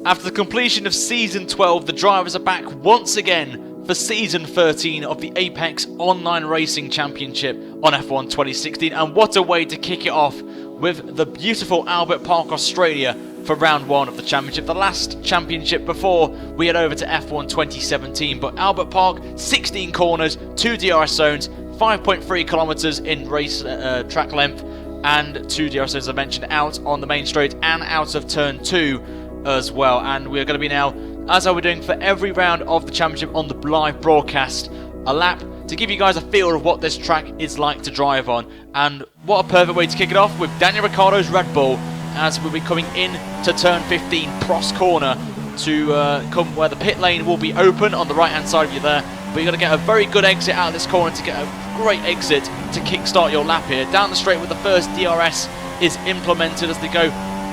After the completion of Season 12, the drivers are back once again for Season 13 of the Apex Online Racing Championship on F1 2016. And what a way to kick it off with the beautiful Albert Park, Australia for round 1 of the championship. The last championship before we head over to F1 2017. But Albert Park, 16 corners, 2 DRS zones, 5.3 kilometers in race track length, and 2 DRS zones, as I mentioned, out on the main straight and out of turn 2 as well. And we're going to be now, as I was doing for every round of the championship on the live broadcast, a lap to give you guys a feel of what this track is like to drive on. And what a perfect way to kick it off with Daniel Ricciardo's Red Bull, as we'll be coming in to turn 15, Prost corner, to come where the pit lane will be open on the right hand side of you there. But you're going to get a very good exit out of this corner to get a great exit to kickstart your lap here. Down the straight with the first DRS is implemented as they go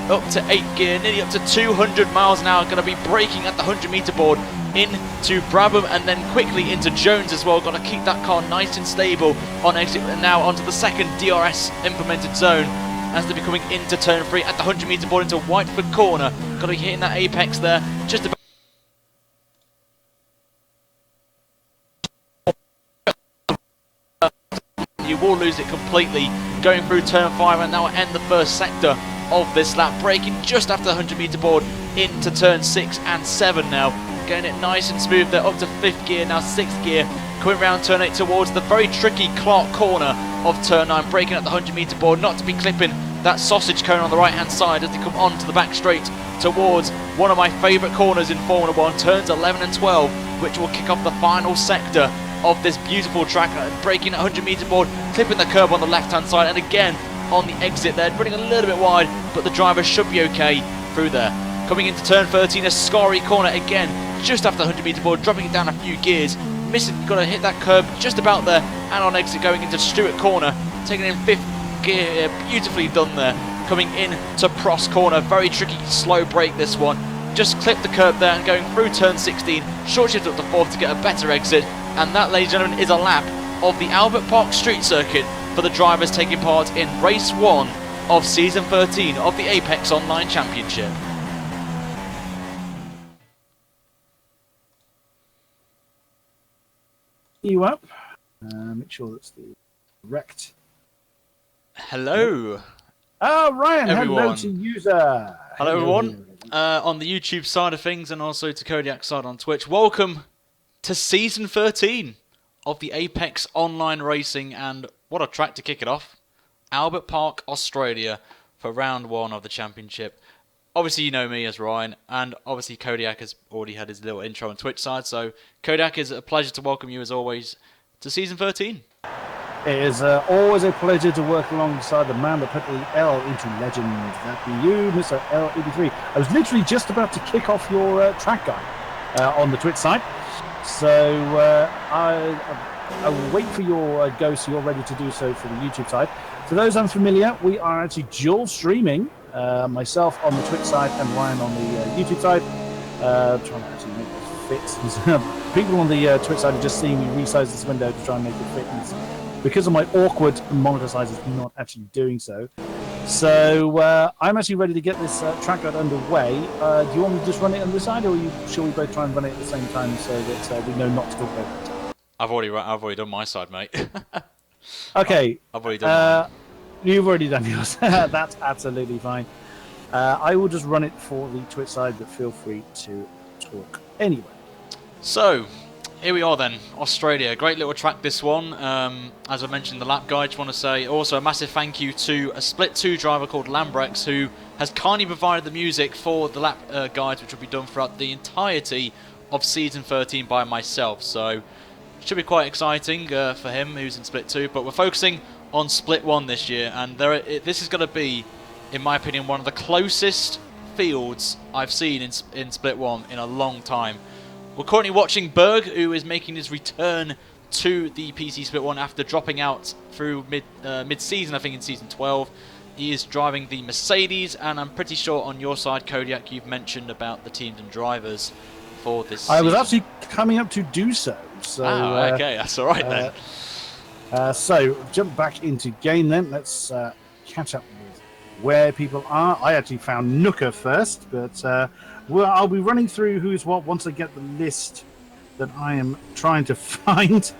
up to 8th gear, nearly up to 200 miles an hour. Going to be braking at the 100-meter board into Brabham and then quickly into Jones as well. Got to keep that car nice and stable on exit, and now onto the second DRS implemented zone as they're coming into turn 3 at the 100-meter board into Whiteford corner. Got to be hitting that apex there just about. You will lose it completely going through turn 5, and now end the first sector of this lap, braking just after the 100-meter board into turn 6 and 7 now. Getting it nice and smooth there up to 5th gear, now 6th gear, coming round turn 8 towards the very tricky Clark corner of turn 9, braking at the 100-meter board, not to be clipping that sausage cone on the right hand side as they come onto the back straight towards one of my favourite corners in Formula 1, turns 11 and 12, which will kick off the final sector of this beautiful track, braking at 100-meter board, clipping the curb on the left hand side, and again on the exit there, running a little bit wide, but the driver should be okay through there. Coming into turn 13, a scorry corner again, just after the 100-meter board, dropping it down a few gears, missing, got to hit that curb just about there, and on exit going into Stewart corner, taking in 5th gear, beautifully done there. Coming in to Prost corner, very tricky, slow break this one, just clipped the curb there and going through turn 16, short shift up to 4th to get a better exit, and that, ladies and gentlemen, is a lap of the Albert Park Street Circuit for the drivers taking part in race 1 of season 13 of the Apex Online Championship. You up? Make sure that's the correct. Hello. Oh, Ryan, everyone. hello to user. Hello everyone. On the YouTube side of things and also to Kodiak's side on Twitch. Welcome to season 13 of the Apex Online Racing, and what a track to kick it off. Albert Park, Australia for round 1 of the championship. Obviously you know me as Ryan, and obviously Kodiak has already had his little intro on Twitch side, so Kodiak, it's a pleasure to welcome you as always to season 13. It is always a pleasure to work alongside the man that put the L into legend. That be you, Mr. L83. I was literally just about to kick off your track guide on the Twitch side. So I will wait for your go so you're ready to do so for the YouTube side. For those unfamiliar, we are actually dual streaming, myself on the Twitch side and Ryan on the YouTube side. Trying to actually make this fit. People on the Twitch side are just seeing me resize this window to try and make it fit. Because of my awkward monitor size, it's not actually doing so. So I'm actually ready to get this track out underway. Do you want me to just run it on this side, or shall we both try and run it at the same time so that we know not to talk about it? I've already done my side, mate. Okay. I've already done mine. You've already done yours. That's absolutely fine. I will just run it for the Twitch side, but feel free to talk anyway. So, here we are then, Australia. Great little track this one. As I mentioned in the lap guide, I just want to say also a massive thank you to a Split 2 driver called Lambrex, who has kindly provided the music for the lap guides, which will be done throughout the entirety of season 13 by myself. So, should be quite exciting for him, who's in Split 2. But we're focusing on Split 1 this year, and this is going to be, in my opinion, one of the closest fields I've seen in Split 1 in a long time. We're currently watching Berg, who is making his return to the PC Split 1 after dropping out through mid-season, I think in Season 12. He is driving the Mercedes, and I'm pretty sure on your side, Kodiak, you've mentioned about the teams and drivers for this season. I was actually coming up to do so. Okay, that's all right then. So, jump back into game then. Let's catch up with where people are. I actually found Nooker first, but I'll be running through who's what once I get the list that I am trying to find.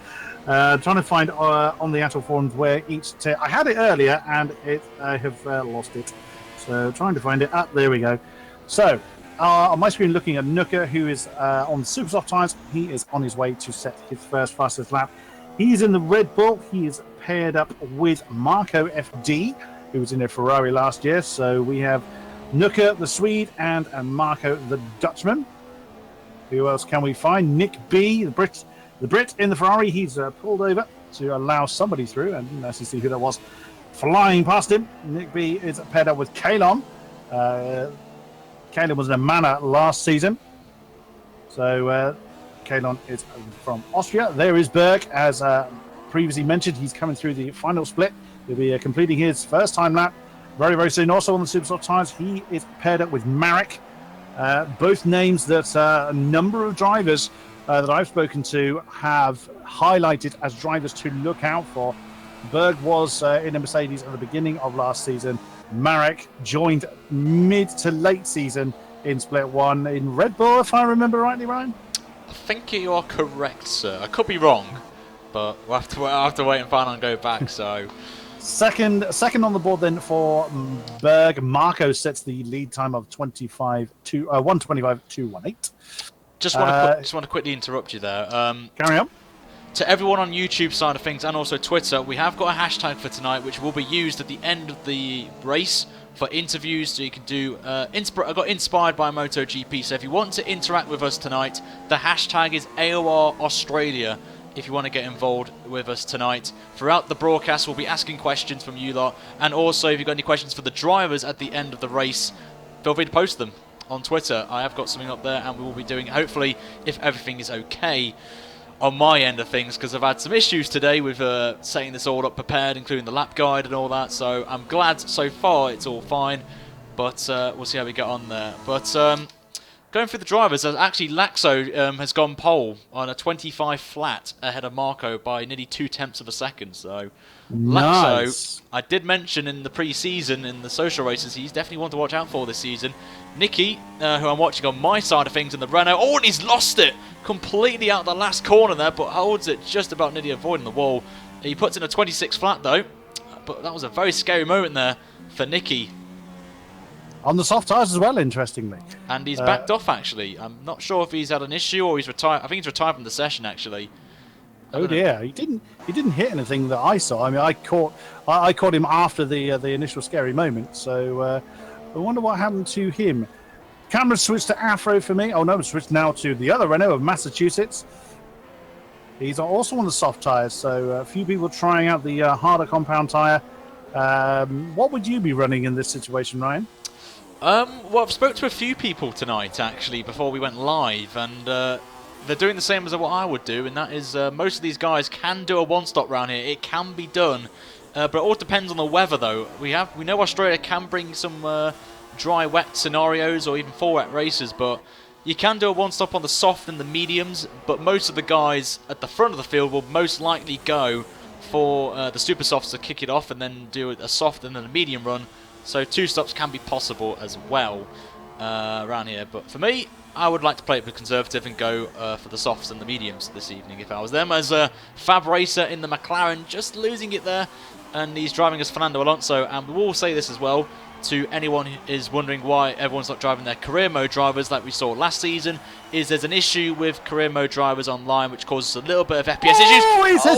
On the actual forums where I had it earlier and I have lost it. So trying to find it. There we go. So on my screen, looking at Nooker, who is on super soft tyres. He is on his way to set his first fastest lap. He's in the Red Bull. He is paired up with Marco FD, who was in a Ferrari last year. So we have Nooker, the Swede, and Marco, the Dutchman. Who else can we find? Nick B, the Brit in the Ferrari. He's pulled over to allow somebody through, and let's see who that was flying past him. Nick B is paired up with Kalon. Kalon was in a Manor last season. So Kalon is from Austria. There is Berg, as previously mentioned. He's coming through the final split. He'll be completing his first time lap very, very soon. Also on the super soft tyres, he is paired up with Marek. Both names that a number of drivers that I've spoken to have highlighted as drivers to look out for. Berg was in a Mercedes at the beginning of last season. Marek joined mid to late season in Split 1 in Red Bull, if I remember rightly, Ryan. I think you are correct, sir. I could be wrong, but we'll have to wait and find out and go back. So, second on the board then for Berg. Marco sets the lead time of 1:25.218. Just want to quickly interrupt you there. Carry on. To everyone on YouTube side of things and also Twitter, we have got a hashtag for tonight which will be used at the end of the race for interviews. So you can do I got inspired by MotoGP. So if you want to interact with us tonight, the hashtag is AOR Australia. If you want to get involved with us tonight, throughout the broadcast, we'll be asking questions from you lot, and also if you've got any questions for the drivers at the end of the race, feel free to post them on Twitter. I have got something up there, and we will be doing it, hopefully, if everything is okay on my end of things, because I've had some issues today with setting this all up prepared, including the lap guide and all that. So I'm glad so far it's all fine, but we'll see how we get on there. But going through the drivers, actually Laxo has gone pole on a 25 flat ahead of Marco by nearly 0.2 of a second. So nice. Laxo, I did mention in the pre-season in the social races, he's definitely one to watch out for this season. Nicky, who I'm watching on my side of things in the Renault, oh, and he's lost it completely out the last corner there, but holds it just about nearly avoiding the wall. He puts in a 26 flat though, but that was a very scary moment there for Nicky. On the soft tyres as well, interestingly. And he's backed off, actually. I'm not sure if he's had an issue or he's retired. I think he's retired from the session, actually. Oh dear, he didn't hit anything that I saw. I mean, I caught him after the initial scary moment. So I wonder what happened to him. Camera switched to Afro for me. Oh no, switched now to the other Renault of Massachusetts. He's also on the soft tyres, so a few people trying out the harder compound tyre. What would you be running in this situation, Ryan? Well, I've spoke to a few people tonight, actually, before we went live, and they're doing the same as what I would do, and that is most of these guys can do a one-stop round here. It can be done, but it all depends on the weather, though. We know Australia can bring some dry, wet scenarios or even full wet races, but you can do a one-stop on the soft and the mediums, but most of the guys at the front of the field will most likely go for the super softs to kick it off and then do a soft and then a medium run. So 2 stops can be possible as well around here. But for me, I would like to play it with conservative and go for the softs and the mediums this evening if I was them. As Fab Racer in the McLaren, just losing it there. And he's driving as Fernando Alonso. And we will say this as well to anyone who is wondering why everyone's not driving their career mode drivers like we saw last season, is there's an issue with career mode drivers online which causes a little bit of FPS issues.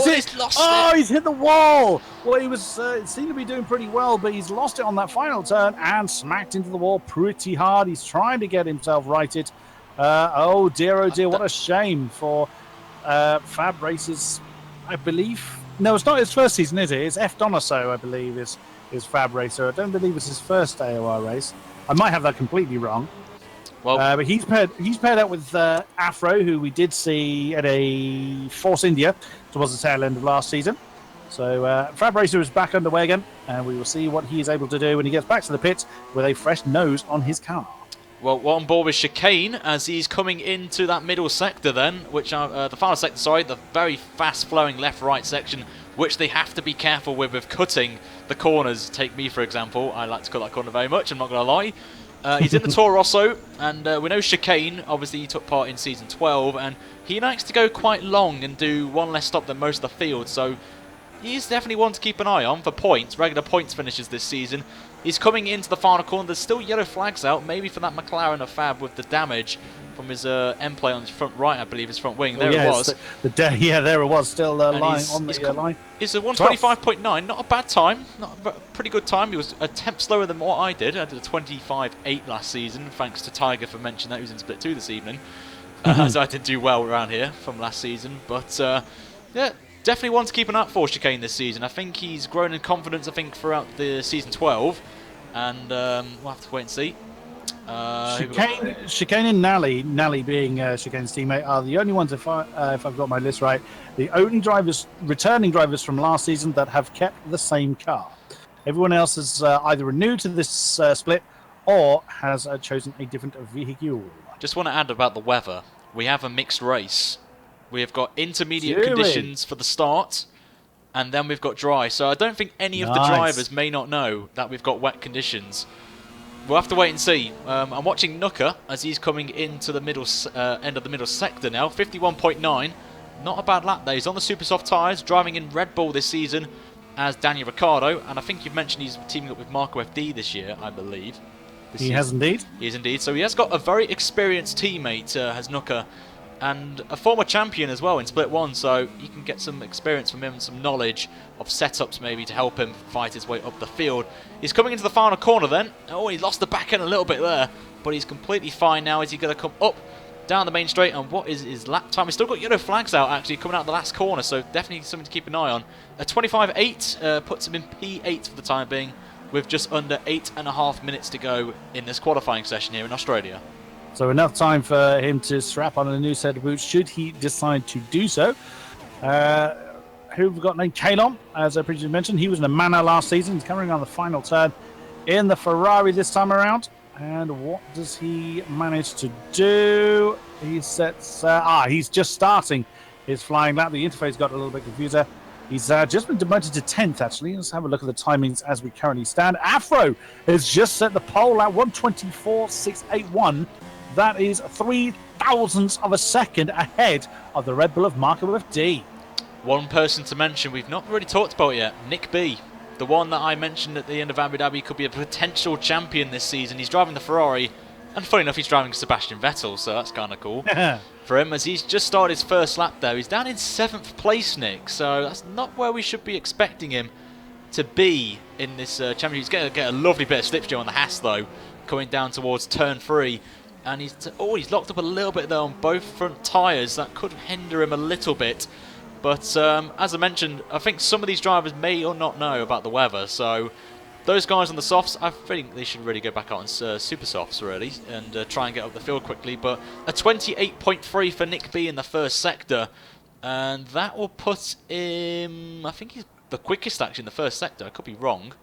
He's lost it. He's hit the wall. Well, he was seemed to be doing pretty well, but he's lost it on that final turn and smacked into the wall pretty hard. He's trying to get himself righted. Oh dear, what a shame for Fab Racers, I believe. No, it's not his first season, is it? It's F. Donoso, I believe, is Fab Racer. I don't believe it's his first AOR race. I might have that completely wrong. Well, but he's paired up with Afro, who we did see at a Force India towards the tail end of last season. So Fab Racer is back underway again, and we will see what he is able to do when he gets back to the pits with a fresh nose on his car. Well, we're on board with chicane as he's coming into that middle sector then, which the final sector, sorry, the very fast-flowing left-right section which they have to be careful with cutting the corners. Take me, for example. I like to cut that corner very much, I'm not going to lie. He's in the Toro Rosso, and we know Chicane, obviously he took part in Season 12, and he likes to go quite long and do one less stop than most of the field, so he's definitely one to keep an eye on for points, regular points finishes this season. He's coming into the final corner, there's still yellow flags out, maybe for that McLaren or Fab with the damage from his end play on his front right, I believe, his front wing. There it was. Yeah, there it was, still lying on the line. It's a 125.9, not a bad time, not a pretty good time. He was a tenth slower than what I did. I did a 25.8 last season, thanks to Tiger for mentioning that he was in Split 2 this evening. So I didn't do well around here from last season. But yeah, definitely one to keep an eye out for Chicane this season. I think he's grown in confidence, I think, throughout the Season 12. And we'll have to wait and see. Chicane and Nally being Chicane's teammate, are the only ones, if I've got my list right, the only returning drivers from last season that have kept the same car. Everyone else is either new to this split or has chosen a different vehicle. Just want to add about the weather. We have a mixed race. We have got intermediate conditions for the start, and then we've got dry. So I don't think any of the drivers may not know that we've got wet conditions. We'll have to wait and see. I'm watching Nooker as he's coming into the middle end of the middle sector now. 51.9. Not a bad lap there. He's on the super soft tyres, driving in Red Bull this season as Daniel Ricciardo. And I think you've mentioned he's teaming up with Marco FD this year, I believe. He has indeed. He is indeed. So he has got a very experienced teammate, has Nooker, and a former champion as well in Split 1. So you can get some experience from him, some knowledge of setups maybe to help him fight his way up the field. He's coming into the final corner then. Oh, he lost the back end a little bit there, but he's completely fine now. Is he going to come up down the main straight? And what is his lap time? He's still got yellow flags out actually coming out the last corner, so definitely something to keep an eye on. A 25.8 puts him in P8 for the time being, with just under 8.5 minutes to go in this qualifying session here in Australia. So enough time for him to strap on a new set of boots should he decide to do so. Who have we got named Kalon, as I previously mentioned. He was in a Mana last season. He's coming on the final turn in the Ferrari this time around. And what does he manage to do? He sets... he's just starting his flying lap. The interface got a little bit confused there. He's just been demoted to 10th, actually. Let's have a look at the timings as we currently stand. Afro has just set the pole at 124.681. That is 3 thousandths of a second ahead of the Red Bull of Marco FD. One person to mention we've not really talked about yet, Nick B. The one that I mentioned at the end of Abu Dhabi could be a potential champion this season. He's driving the Ferrari, and funny enough, he's driving Sebastian Vettel, so that's kind of cool for him, as he's just started his first lap there. He's down in 7th place, Nick, so that's not where we should be expecting him to be in this championship. He's going to get a lovely bit of slipstream on the Haas, though, coming down towards turn 3. And he's locked up a little bit, though, on both front tyres. That could hinder him a little bit. But as I mentioned, I think some of these drivers may or not know about the weather. So those guys on the softs, I think they should really go back out on super softs, really, and try and get up the field quickly. But a 28.3 for Nick B in the first sector. And that will put him... I think he's the quickest, actually, in the first sector. I could be wrong.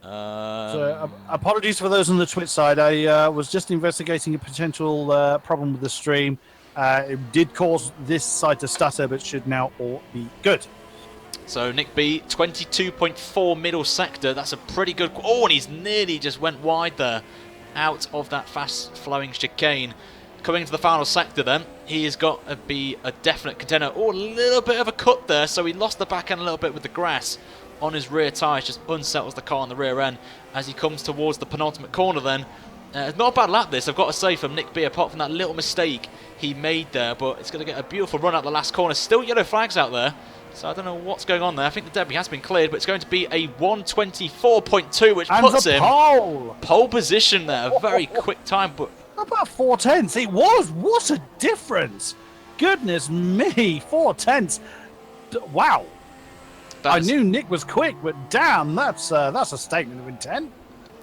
So, apologies for those on the Twitch side. I was just investigating a potential problem with the stream. It did cause this side to stutter, but should now all be good. So Nick B, 22.4 middle sector. That's a pretty good... Oh, and he's nearly just went wide there, out of that fast-flowing chicane. Coming into the final sector then, he has got to be a definite contender. Oh, a little bit of a cut there, so he lost the back end a little bit with the grass on his rear tyres, just unsettles the car on the rear end as he comes towards the penultimate corner then. It's not a bad lap this, I've got to say, from Nick B, apart from that little mistake he made there, but it's going to get a beautiful run out the last corner. Still yellow flags out there, so I don't know what's going on there. I think the debris has been cleared, but it's going to be a 124.2, which puts him pole position there. A very quick time, but... How about 4 tenths? It was! What a difference! Goodness me, 4 tenths. Wow. I knew Nick was quick, but damn, that's a statement of intent.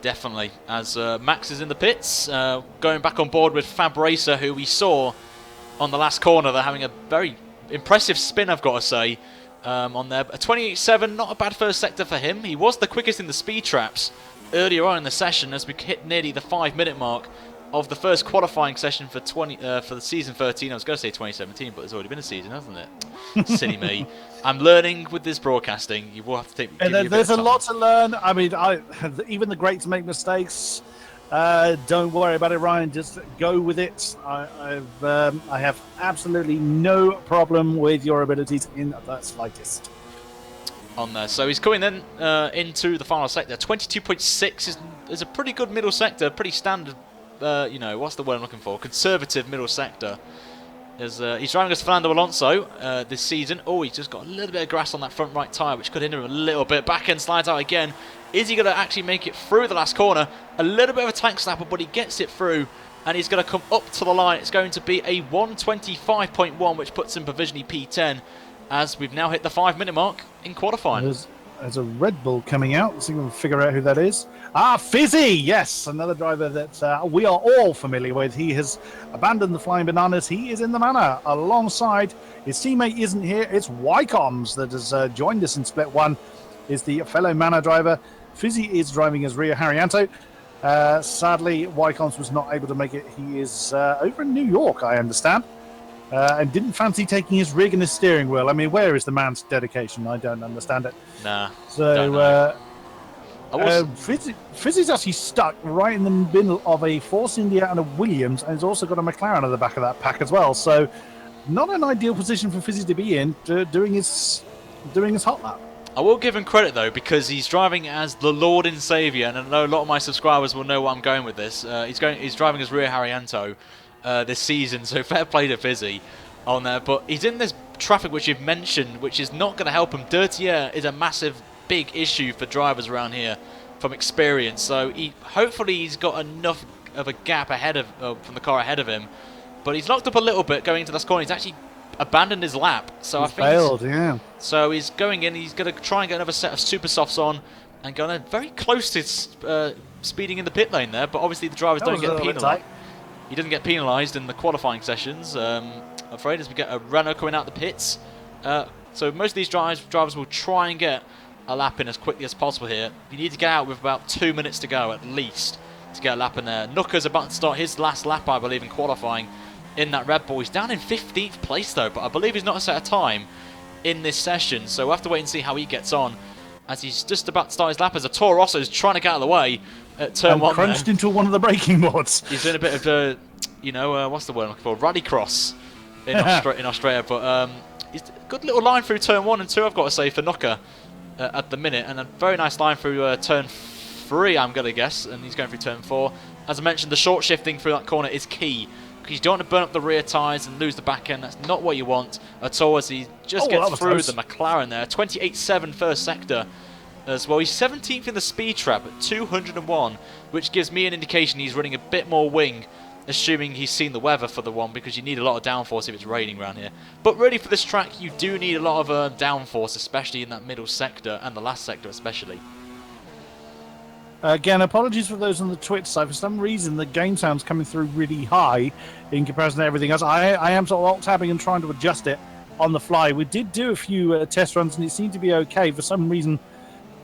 Definitely. As Max is in the pits, going back on board with Fab Racer, who we saw on the last corner. They're having a very impressive spin, I've got to say, on there. A 28.7, not a bad first sector for him. He was the quickest in the speed traps earlier on in the session as we hit nearly the 5-minute mark. of the first qualifying session for for the season 13. I was going to say 2017, but there's already been a season, hasn't it? Silly me. I'm learning with this broadcasting. You will have to take. There's a lot to learn. I mean, even the greats make mistakes. Don't worry about it, Ryan. Just go with it. I have absolutely no problem with your abilities in the slightest. On there, so he's coming then into the final sector. 22.6 is a pretty good middle sector, pretty standard. You know, what's the word I'm looking for? Conservative middle sector. He's driving as Fernando Alonso this season. Oh, he's just got a little bit of grass on that front right tyre, which could hinder him a little bit. Back end slides out again. Is he going to actually make it through the last corner? A little bit of a tank slapper, but he gets it through, and he's going to come up to the line. It's going to be a 1:25.1, which puts him provisionally P10, as we've now hit the 5-minute mark in qualifying. There's a Red Bull coming out. Let's see if we can figure out who that is. Fizzy! Yes, another driver that we are all familiar with. He has abandoned the Flying Bananas. He is in the manor alongside his teammate. Isn't here. It's Wycombs that has joined us in Split 1. Is the fellow manor driver. Fizzy is driving as Rio Haryanto. Sadly, Wycombs was not able to make it. He is over in New York, I understand. And didn't fancy taking his rig and his steering wheel. I mean, where is the man's dedication? I don't understand it. Nah. So, Fizzy's actually stuck right in the middle of a Force India and a Williams, and he's also got a McLaren at the back of that pack as well. So, not an ideal position for Fizzy to be in, doing his hot lap. I will give him credit though, because he's driving as the Lord and Saviour, and I know a lot of my subscribers will know where I'm going with this. He's driving as Rio Haryanto this season, so fair play to Fizzy on there. But he's in this traffic which you've mentioned, which is not going to help him. Dirty air is a massive, big issue for drivers around here from experience. So hopefully he's got enough of a gap ahead of from the car ahead of him. But he's locked up a little bit going into this corner. He's actually abandoned his lap, so he's failed. Yeah. So he's going in. He's going to try and get another set of super softs on, and going very close to speeding in the pit lane there. But obviously the drivers don't get penalised. He doesn't get penalised in the qualifying sessions. I'm afraid, as we get a Renault coming out the pits. So most of these drivers will try and get a lap in as quickly as possible here. You need to get out with about 2 minutes to go at least to get a lap in there. Nuka's about to start his last lap, I believe, in qualifying in that Red Bull. He's down in 15th place though, but I believe he's not set a time in this session, so we'll have to wait and see how he gets on as he's just about to start his lap as a Toro Rosso is trying to get out of the way at turn 1 crunched into one of the braking boards. He's doing a bit of what's the word I'm looking for, rallycross in Australia, but he's a good little line through turn 1 and 2, I've got to say, for Nuka at the minute, and a very nice line through turn 3, I'm going to guess, and he's going through turn 4. As I mentioned, the short shifting through that corner is key, because you don't want to burn up the rear tyres and lose the back end. That's not what you want at all, as he just gets through the McLaren there. 28.7 first sector as well. He's 17th in the speed trap at 201, which gives me an indication he's running a bit more wing, assuming he's seen the weather for the one, because you need a lot of downforce if it's raining around here. But really for this track, you do need a lot of downforce, especially in that middle sector and the last sector especially. Again, apologies for those on the Twitch side. For some reason, the game sound's coming through really high in comparison to everything else. I am sort of alt-tabbing and trying to adjust it on the fly. We did do a few test runs, and it seemed to be okay. For some reason,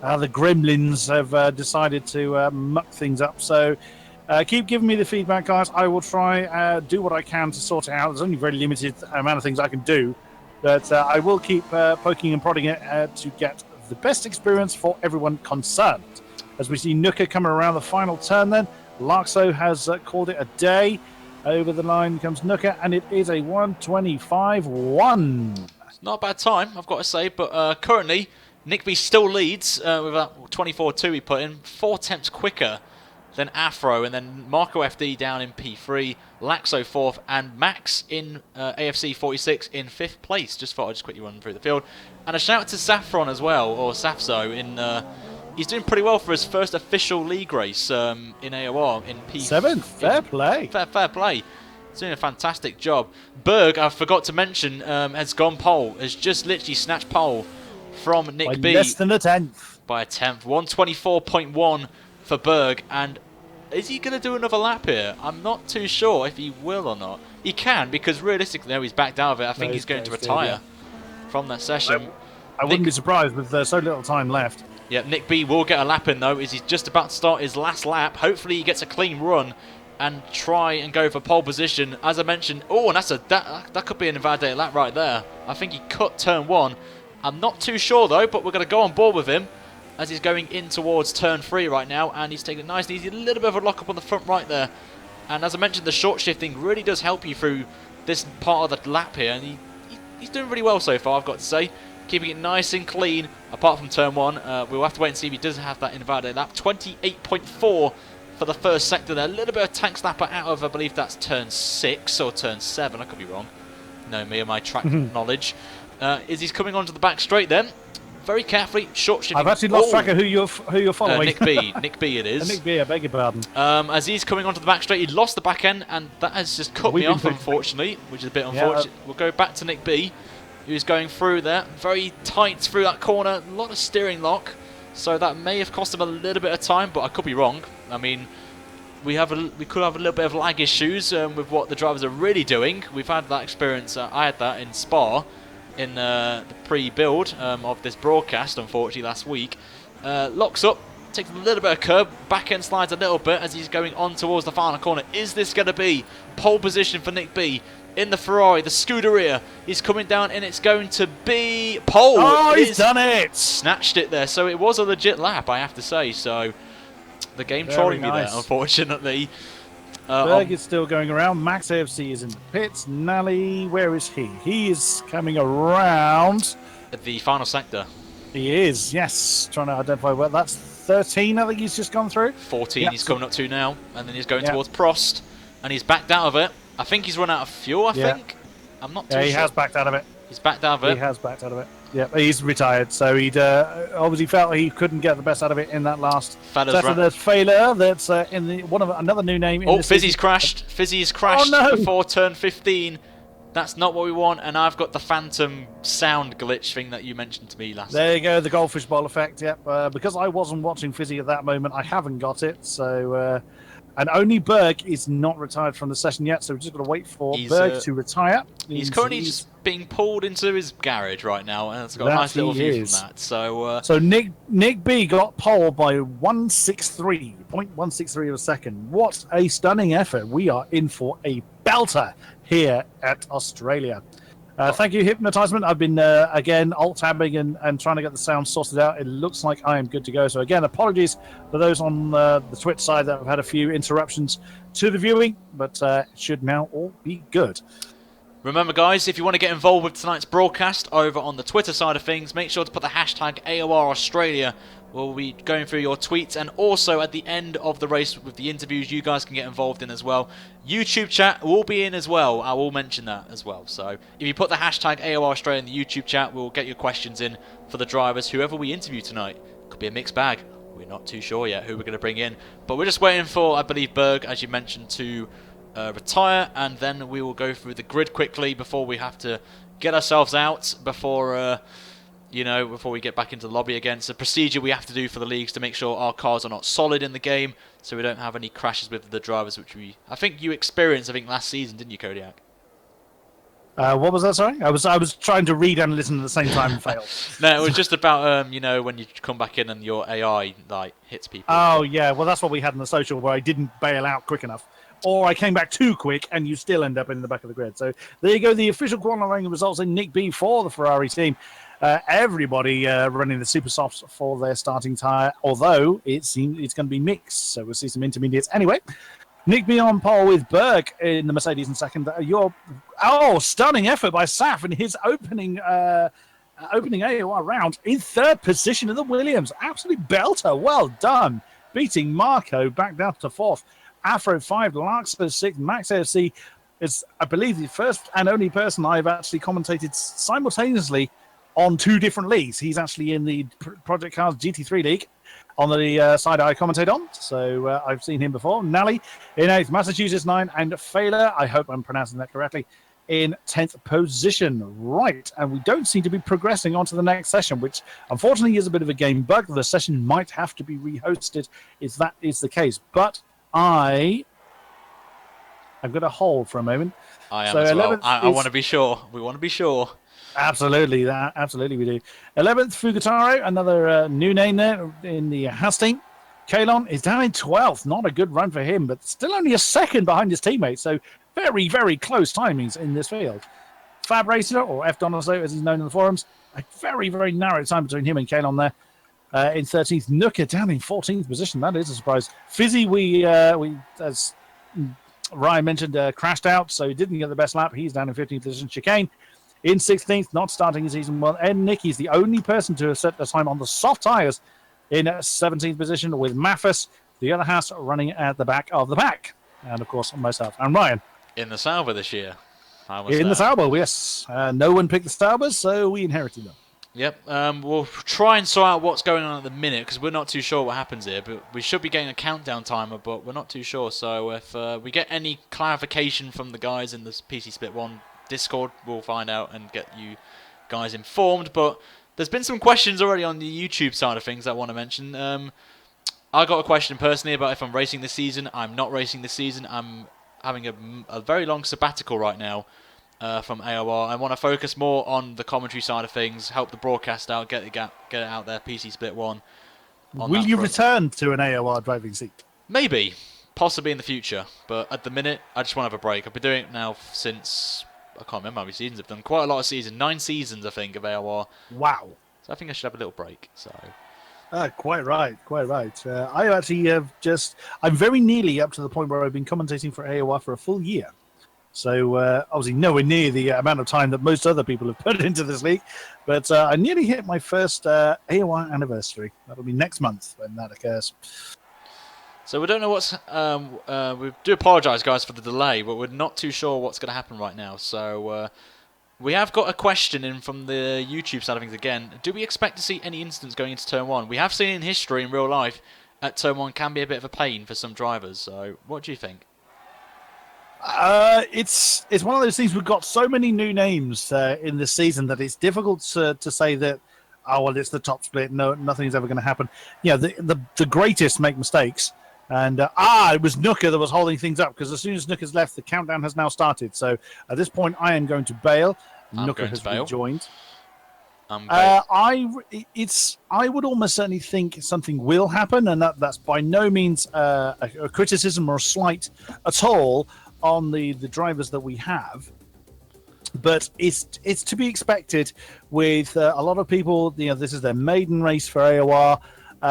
the gremlins have decided to muck things up. So keep giving me the feedback, guys. I will try do what I can to sort it out. There's only a very limited amount of things I can do. But I will keep poking and prodding it to get the best experience for everyone concerned. As we see Nuka coming around the final turn then. Larkso has called it a day. Over the line comes Nuka, and it is a 1:25.1. It's not a bad time, I've got to say, but currently Nick B still leads with that 24.2 he put in, 4 tenths quicker than Afro, and then Marco FD down in P3, Laxo 4th, and Max in AFC 46 in 5th place. Just thought I'd just quickly run through the field. And a shout out to Saffron as well, or Safzo, in... he's doing pretty well for his first official league race in AOR in P7. Fair play. Fair play. He's doing a fantastic job. Berg, I forgot to mention, has gone pole. Has just literally snatched pole from Nick B. By less than a tenth. By a tenth. 1:24.1 for Berg. And is he going to do another lap here? I'm not too sure if he will or not. He can, because realistically, no, he's backed out of it. I think he's going to retire from that session. I wouldn't be surprised with so little time left. Yeah, Nick B will get a lap in though, as he's just about to start his last lap. Hopefully he gets a clean run and try and go for pole position. As I mentioned, oh, and that could be an invalidated lap right there. I think he cut turn 1. I'm not too sure though, but we're going to go on board with him as he's going in towards turn 3 right now, and he's taking it nice and easy. A little bit of a lock up on the front right there. And as I mentioned, the short shifting really does help you through this part of the lap here, and he's doing really well so far, I've got to say. Keeping it nice and clean, apart from turn 1. We'll have to wait and see if he does have that invalidated lap. 28.4 for the first sector there. A little bit of tank slapper out of, I believe that's turn 6 or turn 7. I could be wrong. No, me and my track knowledge. Is he's coming onto the back straight then? Very carefully, short shifting. I've actually lost track of who you're following. Nick B. Nick B it is. Nick B, I beg your pardon. As he's coming onto the back straight, he lost the back end, and that has just cut me off, unfortunately, which is a bit unfortunate. We'll go back to Nick B, who's going through there. Very tight through that corner. A lot of steering lock. So that may have cost him a little bit of time, but I could be wrong. I mean, we could have a little bit of lag issues with what the drivers are really doing. We've had that experience. I had that in Spa in the pre-build of this broadcast, unfortunately, last week. Locks up, takes a little bit of curb, back end slides a little bit as he's going on towards the final corner. Is this going to be pole position for Nick B? In the Ferrari, the Scuderia is coming down, and it's going to be pole. Oh, he's done it! Snatched it there. So it was a legit lap, I have to say. So the game trolling me there, unfortunately. Berg is still going around. Max AFC is in the pits. Nally, where is he? He is coming around. At the final sector. He is, yes. Trying to identify where that's 13, I think he's just gone through. 14 yep. He's coming up to now, and then he's going towards Prost, and he's backed out of it. I think he's run out of fuel, I think. I'm not too sure. He has backed out of it. He's backed out of it. He has backed out of it. Yeah, he's retired, so he'd obviously felt he couldn't get the best out of it in that last Saturday failure. That's in the another new name. Oh, Fizzy's crashed. Fizzy's crashed before turn 15. That's not what we want, and I've got the phantom sound glitch thing that you mentioned to me last. There you go, the goldfish bowl effect. Yep. Because I wasn't watching Fizzy at that moment, I haven't got it. So. And only Berg is not retired from the session yet, so we're just going to wait for Berg to retire. He's currently just being pulled into his garage right now, and it's got a nice little view from that. So Nick B got pole by 0.163 of a second. What a stunning effort. We are in for a belter here at Australia. Thank you, Hypnotisement. I've been, again, alt-tabbing and trying to get the sound sorted out. It looks like I am good to go. So, again, apologies for those on the Twitch side that have had a few interruptions to the viewing, but it should now all be good. Remember, guys, if you want to get involved with tonight's broadcast over on the Twitter side of things, make sure to put the hashtag AOR Australia. We'll be going through your tweets, and also at the end of the race with the interviews, you guys can get involved in as well. YouTube chat will be in as well. I will mention that as well. So if you put the hashtag AOR Australia in the YouTube chat, we'll get your questions in for the drivers, whoever we interview tonight. Could be a mixed bag. We're not too sure yet who we're going to bring in. But we're just waiting for, I believe, Berg, as you mentioned, to retire, and then we will go through the grid quickly before we have to get ourselves out before we get back into the lobby again. It's a procedure we have to do for the leagues to make sure our cars are not solid in the game, so we don't have any crashes with the drivers, which I think you experienced, last season, didn't you, Kodiak? What was that, sorry? I was trying to read and listen at the same time and failed. No, it was just about, when you come back in and your AI, hits people. Oh, yeah, well, that's what we had in the social, where I didn't bail out quick enough. Or I came back too quick, and you still end up in the back of the grid. So there you go, the official qualifying results in Nick B for the Ferrari team. Everybody running the super softs for their starting tyre, although it's going to be mixed, so we'll see some intermediates. Anyway, Nick B on pole with Berg in the Mercedes in second. Stunning effort by Saf in his opening AOR round in third position in the Williams. Absolute belter, well done. Beating Marco back down to fourth. Afro 5, Larkspur 6, Max AFC is, I believe, the first and only person I've actually commentated simultaneously on two different leagues. He's actually in the Project Cars GT3 league on the side I commentate on, so I've seen him before. Nally in 8th, Massachusetts 9, and Failer, I hope I'm pronouncing that correctly, in 10th position. Right, and we don't seem to be progressing on to the next session, which unfortunately is a bit of a game bug. The session might have to be rehosted if that is the case, but I'm going to hold for a moment. I am as well. I want to be sure. We want to be sure. Absolutely, absolutely we do. 11th, Fugataro, another new name there in the Haas team. Kalon is down in 12th. Not a good run for him, but still only a second behind his teammates. So very, very close timings in this field. Fab Racer, or F. Donato, as he's known in the forums, a very, very narrow time between him and Kalon there. In 13th, Nooker down in 14th position. That is a surprise. Fizzy, we as Ryan mentioned, crashed out, so he didn't get the best lap. He's down in 15th position. Chicane in 16th, not starting his season well. And Nicky's the only person to have set the time on the soft tyres in 17th position, with Maffus, the other house, running at the back of the pack. And, of course, myself and Ryan. In the Sauber this year. In the Sauber, yes. No one picked the Saubers, so we inherited them. Yep. We'll try and sort out what's going on at the minute, because we're not too sure what happens here. But we should be getting a countdown timer, but we're not too sure. So if we get any clarification from the guys in the PC Split 1 Discord, we'll find out and get you guys informed. But there's been some questions already on the YouTube side of things I want to mention. I got a question personally about if I'm racing this season. I'm not racing this season. I'm having a very long sabbatical right now from AOR. I want to focus more on the commentary side of things, help the broadcast out, get it out there, PC Split 1. Will you return to an AOR driving seat? Maybe. Possibly in the future. But at the minute, I just want to have a break. I've been doing it now since... I can't remember how many seasons I've done. Quite a lot of seasons. 9 seasons, I think, of AOR. Wow. So I think I should have a little break. So... quite right, quite right. I actually have I'm very nearly up to the point where I've been commentating for AOR for a full year. So obviously nowhere near the amount of time that most other people have put into this league. But I nearly hit my first AOR anniversary. That'll be next month when that occurs. So we don't know what's... we do apologise, guys, for the delay, but we're not too sure what's going to happen right now. So... we have got a question in from the YouTube side of things again. Do we expect to see any incidents going into Turn 1? We have seen in history, in real life, at Turn 1 can be a bit of a pain for some drivers. So, what do you think? It's one of those things. We've got so many new names in this season that it's difficult to say that, oh, well, it's the top split. No, nothing's ever going to happen. Yeah, the greatest make mistakes. And it was Nooker that was holding things up, because as soon as Nooker's left, the countdown has now started. So at this point, I am going to bail. Nooker has rejoined. I would almost certainly think something will happen, and that's by no means a criticism or a slight at all on the drivers that we have. But it's to be expected with a lot of people. This is their maiden race for AOR.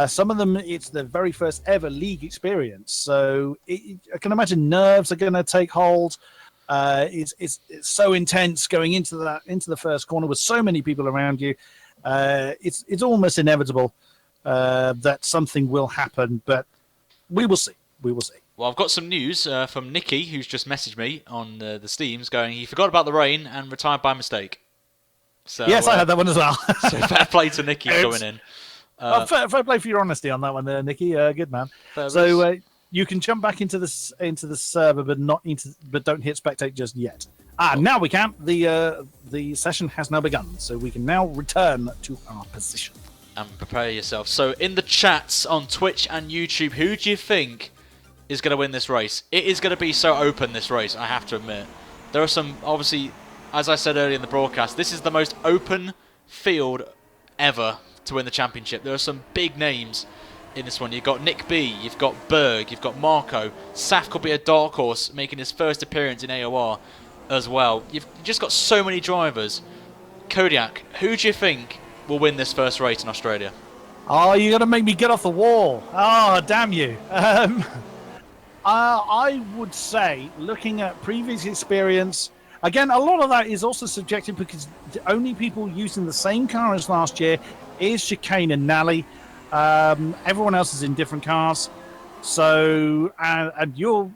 Some of them, it's their very first ever league experience. So I can imagine nerves are going to take hold. It's so intense going into the first corner with so many people around you. It's almost inevitable that something will happen, but we will see. We will see. Well, I've got some news from Nicky, who's just messaged me on the Steams, going, he forgot about the rain and retired by mistake. So, yes, I had that one as well. So fair play to Nicky going in. Fair play for your honesty on that one there, Nicky. Good man. So you can jump back into the server, but don't hit spectate just yet. Now we can. The session has now begun, so we can now return to our position. And prepare yourself. So in the chats on Twitch and YouTube, who do you think is going to win this race? It is going to be so open, this race, I have to admit. There are some, obviously, as I said earlier in the broadcast, this is the most open field ever to win the championship. There are some big names in this one. You've got Nick B, you've got Berg, you've got Marco. Saf could be a dark horse making his first appearance in AOR as well. You've just got so many drivers. Kodiak, who do you think will win this first race in Australia? Oh, you're going to make me get off the wall. Oh, damn you. I would say, looking at previous experience, again, a lot of that is also subjective because the only people using the same car as last year is Chicane and Nally. Everyone else is in different cars. So, and you're,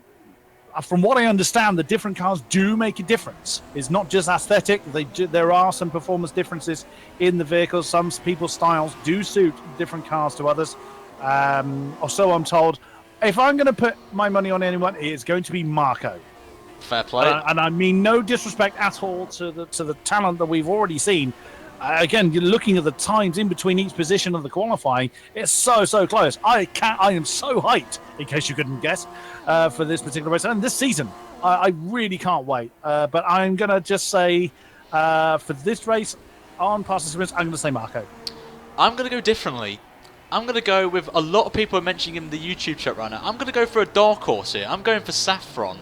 from what I understand, the different cars do make a difference. It's not just aesthetic. There are some performance differences in the vehicles. Some people's styles do suit different cars to others. Or so I'm told. If I'm going to put my money on anyone, it's going to be Marco. Fair play. And I mean no disrespect at all to the talent that we've already seen. Again, you're looking at the times in between each position of the qualifying. It's so close. I am so hyped, in case you couldn't guess, for this particular race. And this season, I really can't wait. But I'm going to just say, for this race, on past experience, I'm going to say Marco. I'm going to go differently. I'm going to go with a lot of people are mentioning him in the YouTube chat right now. I'm going to go for a dark horse here. I'm going for Saffron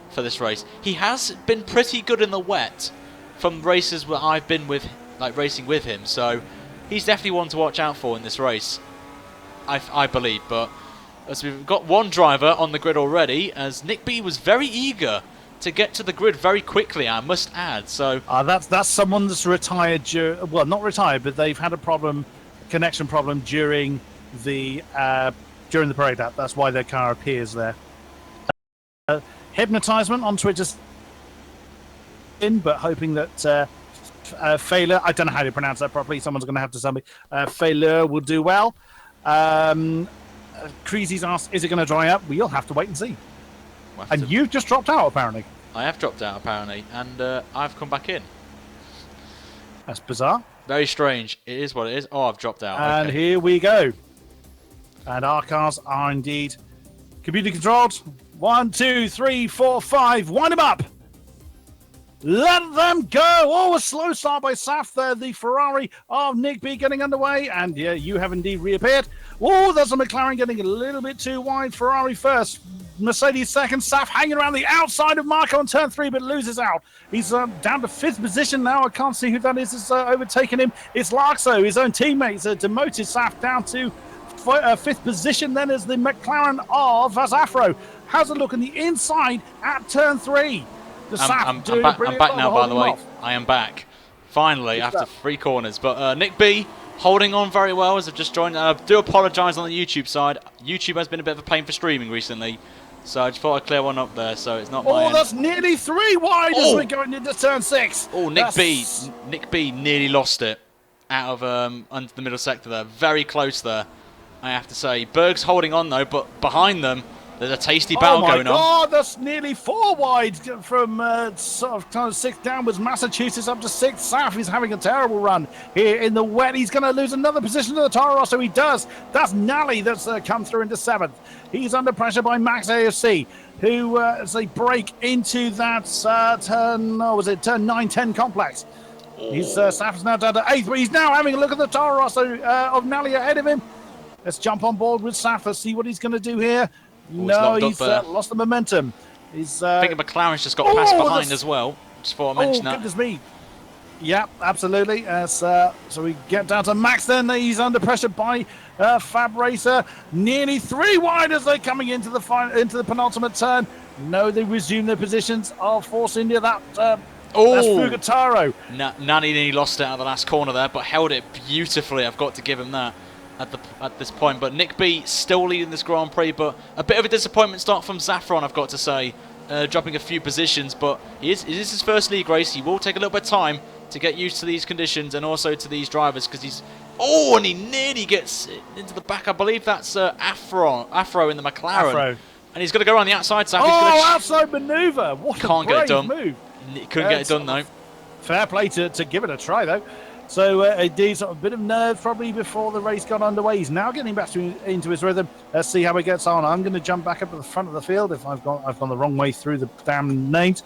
for this race. He has been pretty good in the wet from races where I've been with, like racing with him. So he's definitely one to watch out for in this race, I believe. But as we've got one driver on the grid already, as Nick B was very eager to get to the grid very quickly, I must add. So that's someone that's retired. Well, not retired, but they've had a connection problem during the parade lap. That's why their car appears there. Hypnotisement on Twitter, but hoping that Failure, I don't know how to pronounce that properly. Someone's going to have to tell me. Failure will do well. Creasy's asked, is it going to dry up? We'll have to wait and see. And you've just dropped out, apparently. I have dropped out, apparently, and I've come back in. That's bizarre. Very strange. It is what it is. Oh, I've dropped out. And okay. Here we go. And our cars are indeed computer controlled. 1, 2, 3, 4, 5. Wind them up. Let them go. Oh, a slow start by Saf there. The Ferrari of Nick B getting underway. And yeah, you have indeed reappeared. Oh, there's a McLaren getting a little bit too wide. Ferrari first. Mercedes second. Saf hanging around the outside of Marco on turn 3, but loses out. He's down to 5th position now. I can't see who that is. It's overtaken him. It's Larkso, his own teammates, demoted Saf down to 5th position. Then is the McLaren of Afro. How's it look on the inside at turn 3? I'm back now, by the way. I am back. Finally, after 3 corners. But Nick B holding on very well as I've just joined. I do apologise on the YouTube side. YouTube has been a bit of a pain for streaming recently. So I just thought I'd clear one up there, so it's not my end. That's nearly 3 wide as we're going into turn 6. Oh, Nick B nearly lost it out of under the middle sector there. Very close there, I have to say. Berg's holding on though, but behind them, there's a tasty battle going on. Oh, that's nearly 4 wide from sort of kind of 6th downwards. Massachusetts up to 6th. Saf is having a terrible run here in the wet. He's going to lose another position to the Toro Rosso. He does. That's Nally that's come through into 7th. He's under pressure by Max AFC, who as they break into that turn 9-10 complex. He's Saf is now down to 8th, but he's now having a look at the Toro Rosso of Nally ahead of him. Let's jump on board with Saf. Let's see what he's going to do here. No, he's lost the momentum. I think McLaren's just got passed behind as well. Just thought I mentioned that. Goodness me. Yeah, absolutely. So we get down to Max then. He's under pressure by Fab Racer. Nearly 3 wide as they're coming into the penultimate turn. No, they resume their positions of Force India. That's Fugataro. Nani nearly lost it out of the last corner there, but held it beautifully. I've got to give him that. At this point, but Nick B still leading this Grand Prix, but a bit of a disappointment start from Saffron, I've got to say, dropping a few positions, but it is his first league race. He will take a little bit of time to get used to these conditions and also to these drivers, because and he nearly gets into the back. I believe that's Afro in the McLaren, and he's going to go around the outside. So outside manoeuvre. What a brave move. Couldn't get it done though. Fair play to give it a try though. So indeed, sort of a bit of nerve probably before the race got underway. He's now getting back into his rhythm. Let's see how he gets on. I'm going to jump back up to the front of the field if I've gone the wrong way through the damn names.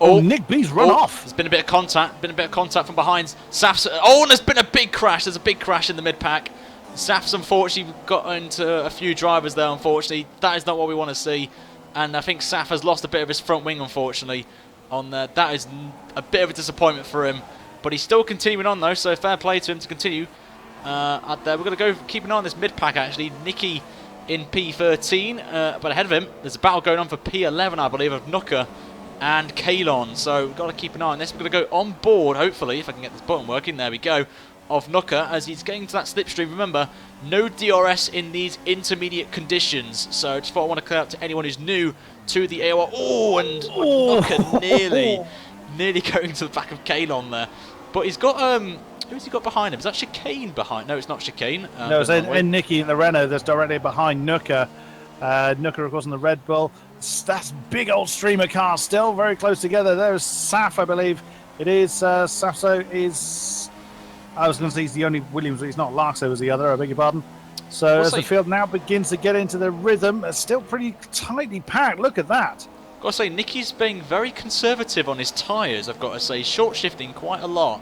Nick B's run off. There's been a bit of contact. From behind. Saf's. And there's been a big crash. There's a big crash in the mid pack. Saf's unfortunately got into a few drivers there. Unfortunately, that is not what we want to see. And I think Saf has lost a bit of his front wing. Unfortunately, on there. That is a bit of a disappointment for him. But he's still continuing on though, so fair play to him to continue out there. We're going to go keep an eye on this mid-pack actually. Nicky in P13, but ahead of him, there's a battle going on for P11, I believe, of Nooker and Kalon. So we've got to keep an eye on this. We're going to go on board, hopefully, if I can get this button working. There we go. Of Nooker as he's getting to that slipstream. Remember, no DRS in these intermediate conditions. So just thought I want to clear out to anyone who's new to the AOR. Nooker nearly going to the back of Kalon there. But he's got, who's he got behind him? Is that Chicane behind? No, it's not Chicane. No, it's Nicky in the Renault that's directly behind Nooker. Nooker, of course, on the Red Bull. That's big old streamer car still very close together. There's Saf, I believe. It is Safso is... I was going to say he's the only Williams, but he's not. Larkso was the other, I beg your pardon. So as the field now begins to get into the rhythm, it's still pretty tightly packed. Look at that. Got to say, Nicky's being very conservative on his tyres, I've got to say. Short shifting quite a lot.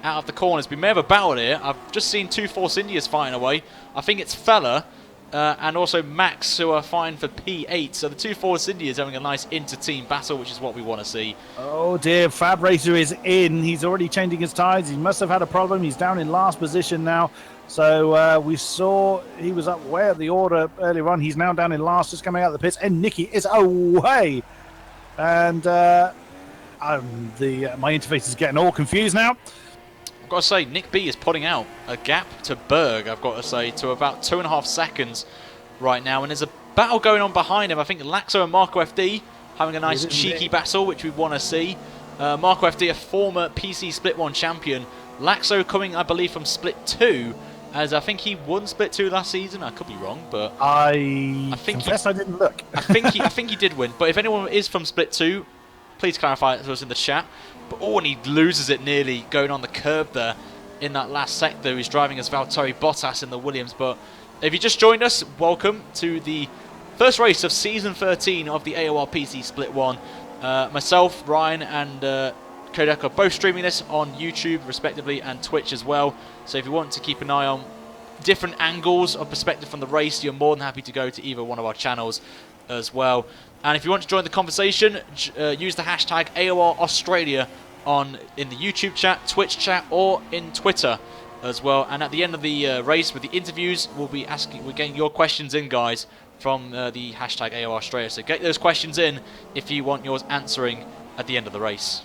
out of the corners. We may have a battle here. I've just seen two Force Indias fighting away. I think it's Fella and also Max who are fighting for P8. So the two Force Indias having a nice inter-team battle, which is what we want to see. Oh dear, Fab Racer is in. He's already changing his tyres. He must have had a problem. He's down in last position now. So we saw he was up way at the order earlier on. He's now down in last, just coming out of the pits. And Nicky is away. And my interface is getting all confused now. I've got to say, Nick B is putting out a gap to Berg, I've got to say, to about 2.5 seconds right now. And there's a battle going on behind him. I think Laxo and Marco FD having a nice cheeky battle, which we want to see. Marco FD, a former PC Split 1 champion. Laxo coming, I believe, from Split 2, as I think he won Split 2 last season. I could be wrong, but I confess I didn't look. I think he did win. But if anyone is from Split 2, please clarify it to us in the chat. But and he loses it nearly going on the curb there in that last sector. He's driving as Valtteri Bottas in the Williams. But if you just joined us, welcome to the first race of Season 13 of the AOR PC Split 1. Myself, Ryan and Kodak are both streaming this on YouTube respectively and Twitch as well. So if you want to keep an eye on different angles of perspective from the race, you're more than happy to go to either one of our channels as well. And if you want to join the conversation, use the hashtag AOR Australia in the YouTube chat, Twitch chat, or in Twitter as well. And at the end of the race with the interviews, we're getting your questions in, guys, from the hashtag AOR Australia. So get those questions in if you want yours answering at the end of the race.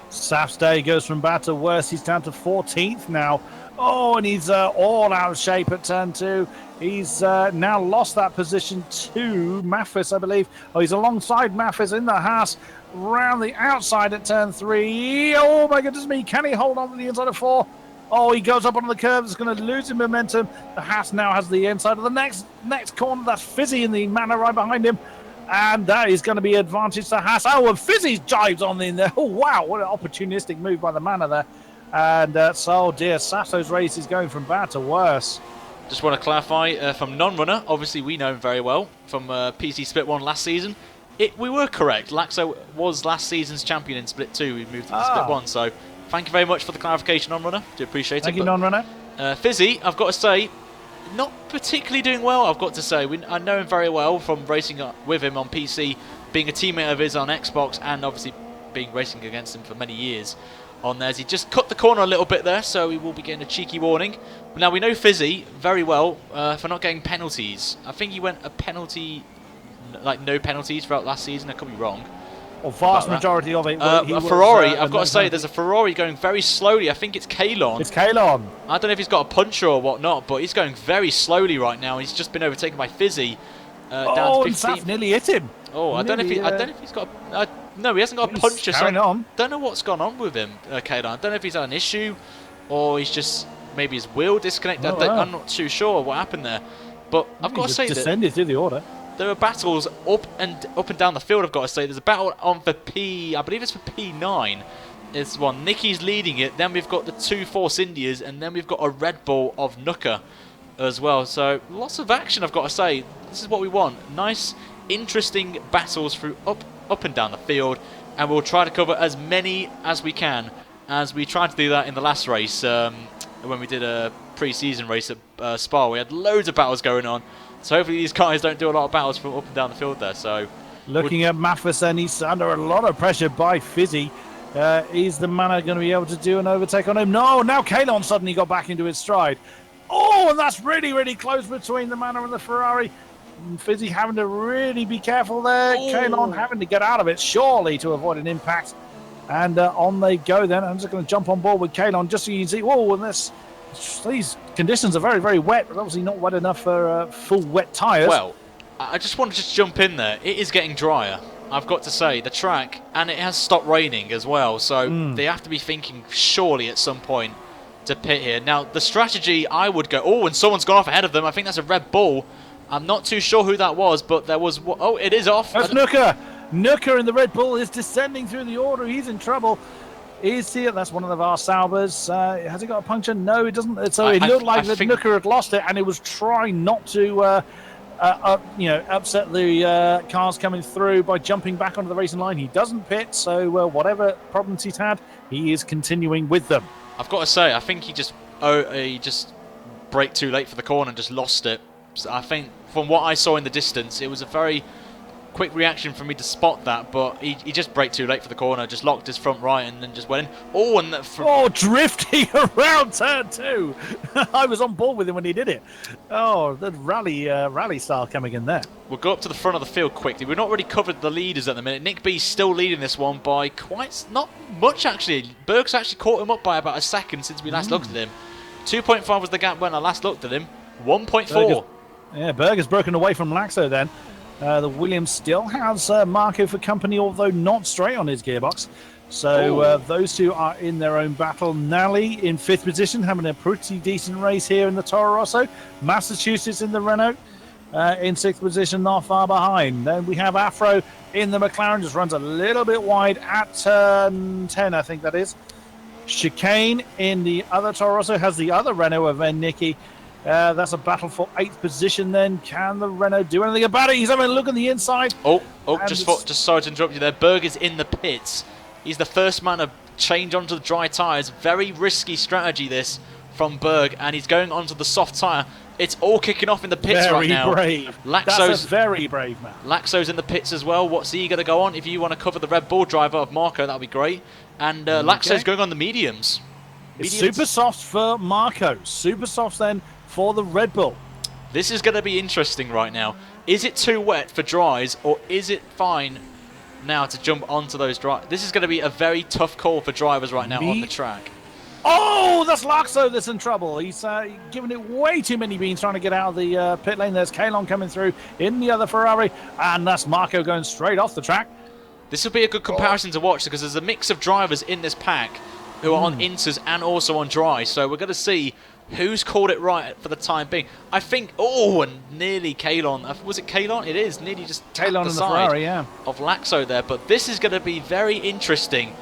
Saf's day goes from bad to worse. He's down to 14th now. Oh, and he's all out of shape at turn 2. He's now lost that position to Maffis, I believe. Oh, he's alongside Maffis in the Haas, round the outside at turn 3. Oh, my goodness me. Can he hold on to the inside of 4? Oh, he goes up on the curve. It's going to lose him momentum. The Haas now has the inside of the next corner. That's Fizzy in the manor right behind him. And that is going to be advantage to Haas. Oh, and Fizzy jives on in there. Oh, wow. What an opportunistic move by the manor there. And so, dear, Sato's race is going from bad to worse. Just want to clarify from non-runner, obviously we know him very well from PC Split 1 last season. We were correct. Laxo was last season's champion in Split 2. We moved to Split 1, so thank you very much for the clarification, non-runner. Do appreciate it. Thank you, non-runner. Fizzy, I've got to say, not particularly doing well, I've got to say. I know him very well from racing with him on PC, being a teammate of his on Xbox, and obviously being racing against him for many years on theirs. He just cut the corner a little bit there, so he will be getting a cheeky warning. But now we know Fizzy very well for not getting penalties. I think he went a penalty, like no penalties throughout last season. I could be wrong. Well, vast majority of it. A Ferrari. I've got to say, there's a Ferrari going very slowly. I think it's Kalon. It's Kalon. I don't know if he's got a puncher or whatnot, but he's going very slowly right now. He's just been overtaken by Fizzy. Down to 15. And Saf nearly hit him. Oh, I don't know if he's got. No, he hasn't got a puncher. So on. Don't know what's gone on with him, Kalon. I don't know if he's had an issue, or he's just maybe his wheel disconnected. I'm not too sure what happened there. But I've got to say that descended through the order. There are battles up and down the field, I've got to say. There's a battle on for I believe it's for P9. It's one. Nicky's leading it. Then we've got the two Force Indias, and then we've got a Red Bull of Nooker as well. So lots of action, I've got to say. This is what we want. Nice, interesting battles through up and down the field, and we'll try to cover as many as we can, as we tried to do that in the last race when we did a pre-season race at Spa. We had loads of battles going on. So hopefully these guys don't do a lot of battles from up and down the field there. So looking at Matheson, he's under a lot of pressure by Fizzy. Is the Manor going to be able to do an overtake on him? No, now Kalon suddenly got back into his stride. Oh, and that's really, really close between the Manor and the Ferrari. Fizzy having to really be careful there. Kalon having to get out of it, surely, to avoid an impact. And on they go then. I'm just going to jump on board with Kalon just so you can see. Whoa, and these conditions are very, very wet, but obviously not wet enough for full wet tyres. Well, I just want to just jump in there. It is getting drier, I've got to say, the track, and it has stopped raining as well. So they have to be thinking surely at some point to pit here. Now, the strategy I would go, oh, and someone's gone off ahead of them. I think that's a Red Bull. I'm not too sure who that was, but there was, oh, it is off. That's Nooker. Nooker in the Red Bull is descending through the order. He's in trouble. Is he? That's one of our Saubers. Has he got a puncture? No, it doesn't. So it looked like that Nooker had lost it, and he was trying not to, upset the cars coming through by jumping back onto the racing line. He doesn't pit, so whatever problems he's had, he is continuing with them. I've got to say, I think he just braked too late for the corner and just lost it. So I think from what I saw in the distance, it was a very quick reaction for me to spot that, but he just braked too late for the corner, just locked his front right and then just went in. Oh, and drifting around turn 2. I was on board with him when he did it. Oh, the rally style coming in there. We'll go up to the front of the field quickly. We've not really covered the leaders at the minute. Nick B's still leading this one by not much, actually. Berg's actually caught him up by about a second since we last looked at him. 2.5 was the gap when I last looked at him. 1.4. Yeah, Berg has broken away from Laxo then. The Williams still has Marco for company, although not straight on his gearbox. So those two are in their own battle. Nally in 5th position, having a pretty decent race here in the Toro Rosso. Massachusetts in the Renault in 6th position, not far behind. Then we have Afro in the McLaren, just runs a little bit wide at turn 10, I think that is. Chicane in the other Toro Rosso has the other Renault of Nicky. That's a battle for 8th position then. Can the Renault do anything about it? He's having a look on the inside. Just sorry to interrupt you there. Berg is in the pits. He's the first man to change onto the dry tyres. Very risky strategy this from Berg, and he's going onto the soft tyre. It's all kicking off in the pits right now. Very brave. That's a very brave man. Laxo's in the pits as well. What's he going to go on? If you want to cover the Red Bull driver of Marco, that would be great. And Laxo's going on the mediums. It's super soft for Marco. Super soft then for the Red Bull. This is going to be interesting right now. Is it too wet for dries, or is it fine now to jump onto those dry? This is going to be a very tough call for drivers right now on the track. Oh, that's Laxo that's in trouble. He's giving it way too many beans trying to get out of the pit lane. There's Kalon coming through in the other Ferrari, and that's Marco going straight off the track. This will be a good comparison to watch because there's a mix of drivers in this pack who are on inters and also on dry. So we're going to see who's called it right for the time being. I think, and nearly Kalon. Was it Kalon? It is. Nearly just Kalon in the Ferrari, yeah. Of Laxo there. But this is going to be very interesting.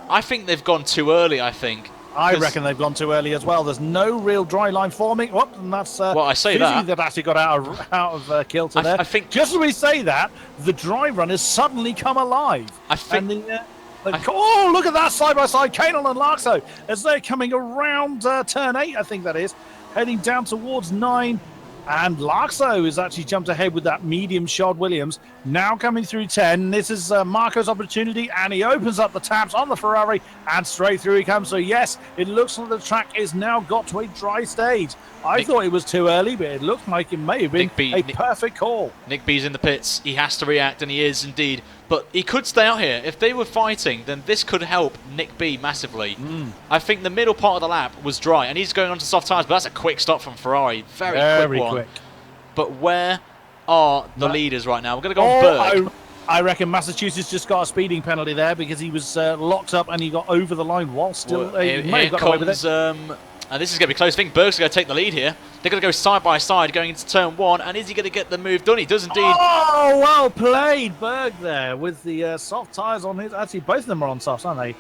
I think they've gone too early, I think. I reckon they've gone too early as well. There's no real dry line forming. And that's I say that actually got out of kilter there. I think just as we say that, the dry run has suddenly come alive. I think. And look at that side by side, Kalon and Laxo as they're coming around turn 8, I think that is, heading down towards 9. And Laxo has actually jumped ahead with that medium shod Williams. Now coming through 10. This is Marco's opportunity, and he opens up the taps on the Ferrari, and straight through he comes. So yes, it looks like the track is now got to a dry stage. I thought it was too early, but it looked like it may have been a perfect call. Nick B's in the pits. He has to react, and he is indeed. But he could stay out here. If they were fighting, then this could help Nick B massively. I think the middle part of the lap was dry, and he's going on to soft tyres, but that's a quick stop from Ferrari. Very quick one. But where are the leaders right now? We're going to go on Berg. I reckon Massachusetts just got a speeding penalty there because he was locked up and he got over the line while still... Here comes... and this is going to be close. I think Berg's going to take the lead here. They're going to go side by side going into turn 1. And is he going to get the move done? He does indeed. Oh, well played, Berg there with the soft tyres on his... Actually, both of them are on softs, aren't they?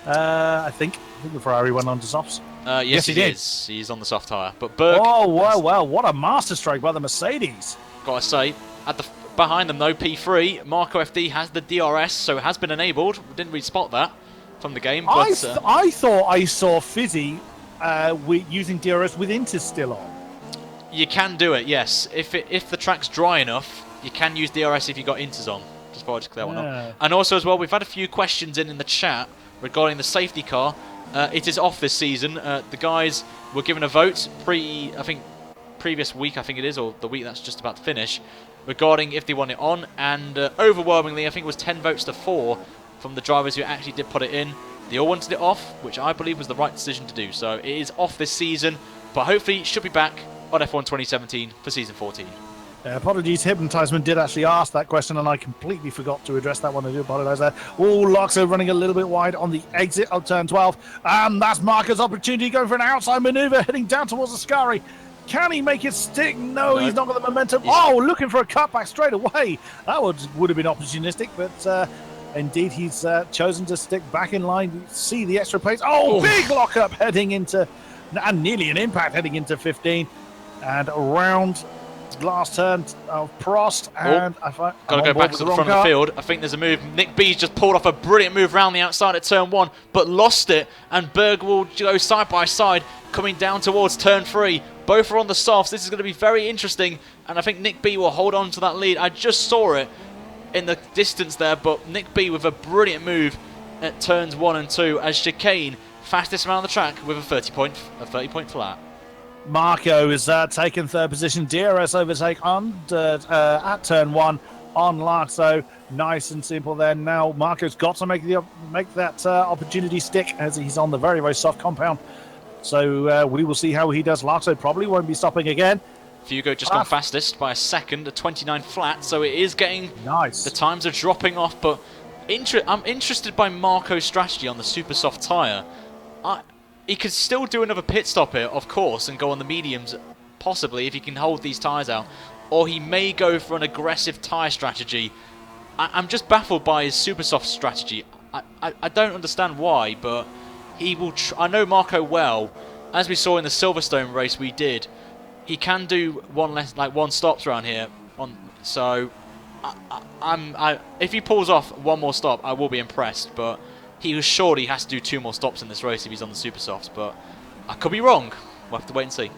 I think the Ferrari went on to softs. Yes, he did. He's on the soft tyre. But Berg... Oh, well, what a masterstroke by the Mercedes. Got to say, behind them, though, P3, Marco FD has the DRS, so it has been enabled. Didn't really spot that from the game. But, I thought I saw Fizzy using DRS with Inters still on. You can do it, yes. If the track's dry enough, you can use DRS if you've got Inters on. Just thought I'd clear one up. And also, as well, we've had a few questions in the chat regarding the safety car. It is off this season. The guys were given a vote previous week, I think it is, or the week that's just about to finish, regarding if they want it on, and overwhelmingly, I think it was 10 votes to 4 from the drivers who actually did put it in. They all wanted it off, which I believe was the right decision to do. So it is off this season, but hopefully it should be back on F1 2017 for season 14. Apologies, Hypnotisement did actually ask that question, and I completely forgot to address that one. I do apologise there. Laxo running a little bit wide on the exit of turn 12. And that's Marco's opportunity, going for an outside manoeuvre, heading down towards the Ascari. Can he make it stick? No, he's not got the momentum. Looking for a cutback straight away. That would have been opportunistic, but indeed he's chosen to stick back in line. See the extra pace. Big lock-up heading into, and nearly an impact heading into 15. And around last turn of Prost, and got to go back to the front of the field. I think there's a move. Nick B's just pulled off a brilliant move around the outside at turn 1, but lost it, and Berg will go side by side, coming down towards turn 3. Both are on the softs. This is going to be very interesting, and I think Nick B will hold on to that lead. I just saw it in the distance there, but Nick B with a brilliant move at turns 1 and 2 as Chicane, fastest man on the track with a 30-point flat. Marco is taking third position. DRS overtake on at turn 1 on Larso. Nice and simple there. Now Marco's got to make that opportunity stick as he's on the very, very soft compound. So we will see how he does. Larso probably won't be stopping again. Fugo just gone fastest by a second, a 29 flat, so it is getting... Nice. The times are dropping off, but I'm interested by Marco's strategy on the super soft tyre. He could still do another pit stop here, of course, and go on the mediums, possibly, if he can hold these tyres out. Or he may go for an aggressive tyre strategy. I'm just baffled by his super soft strategy. I don't understand why, but he will... I know Marco well. As we saw in the Silverstone race we did, he can do one stops around here. So, if he pulls off one more stop, I will be impressed, but... He has to do 2 more stops in this race if he's on the super softs, but I could be wrong. We'll have to wait and see.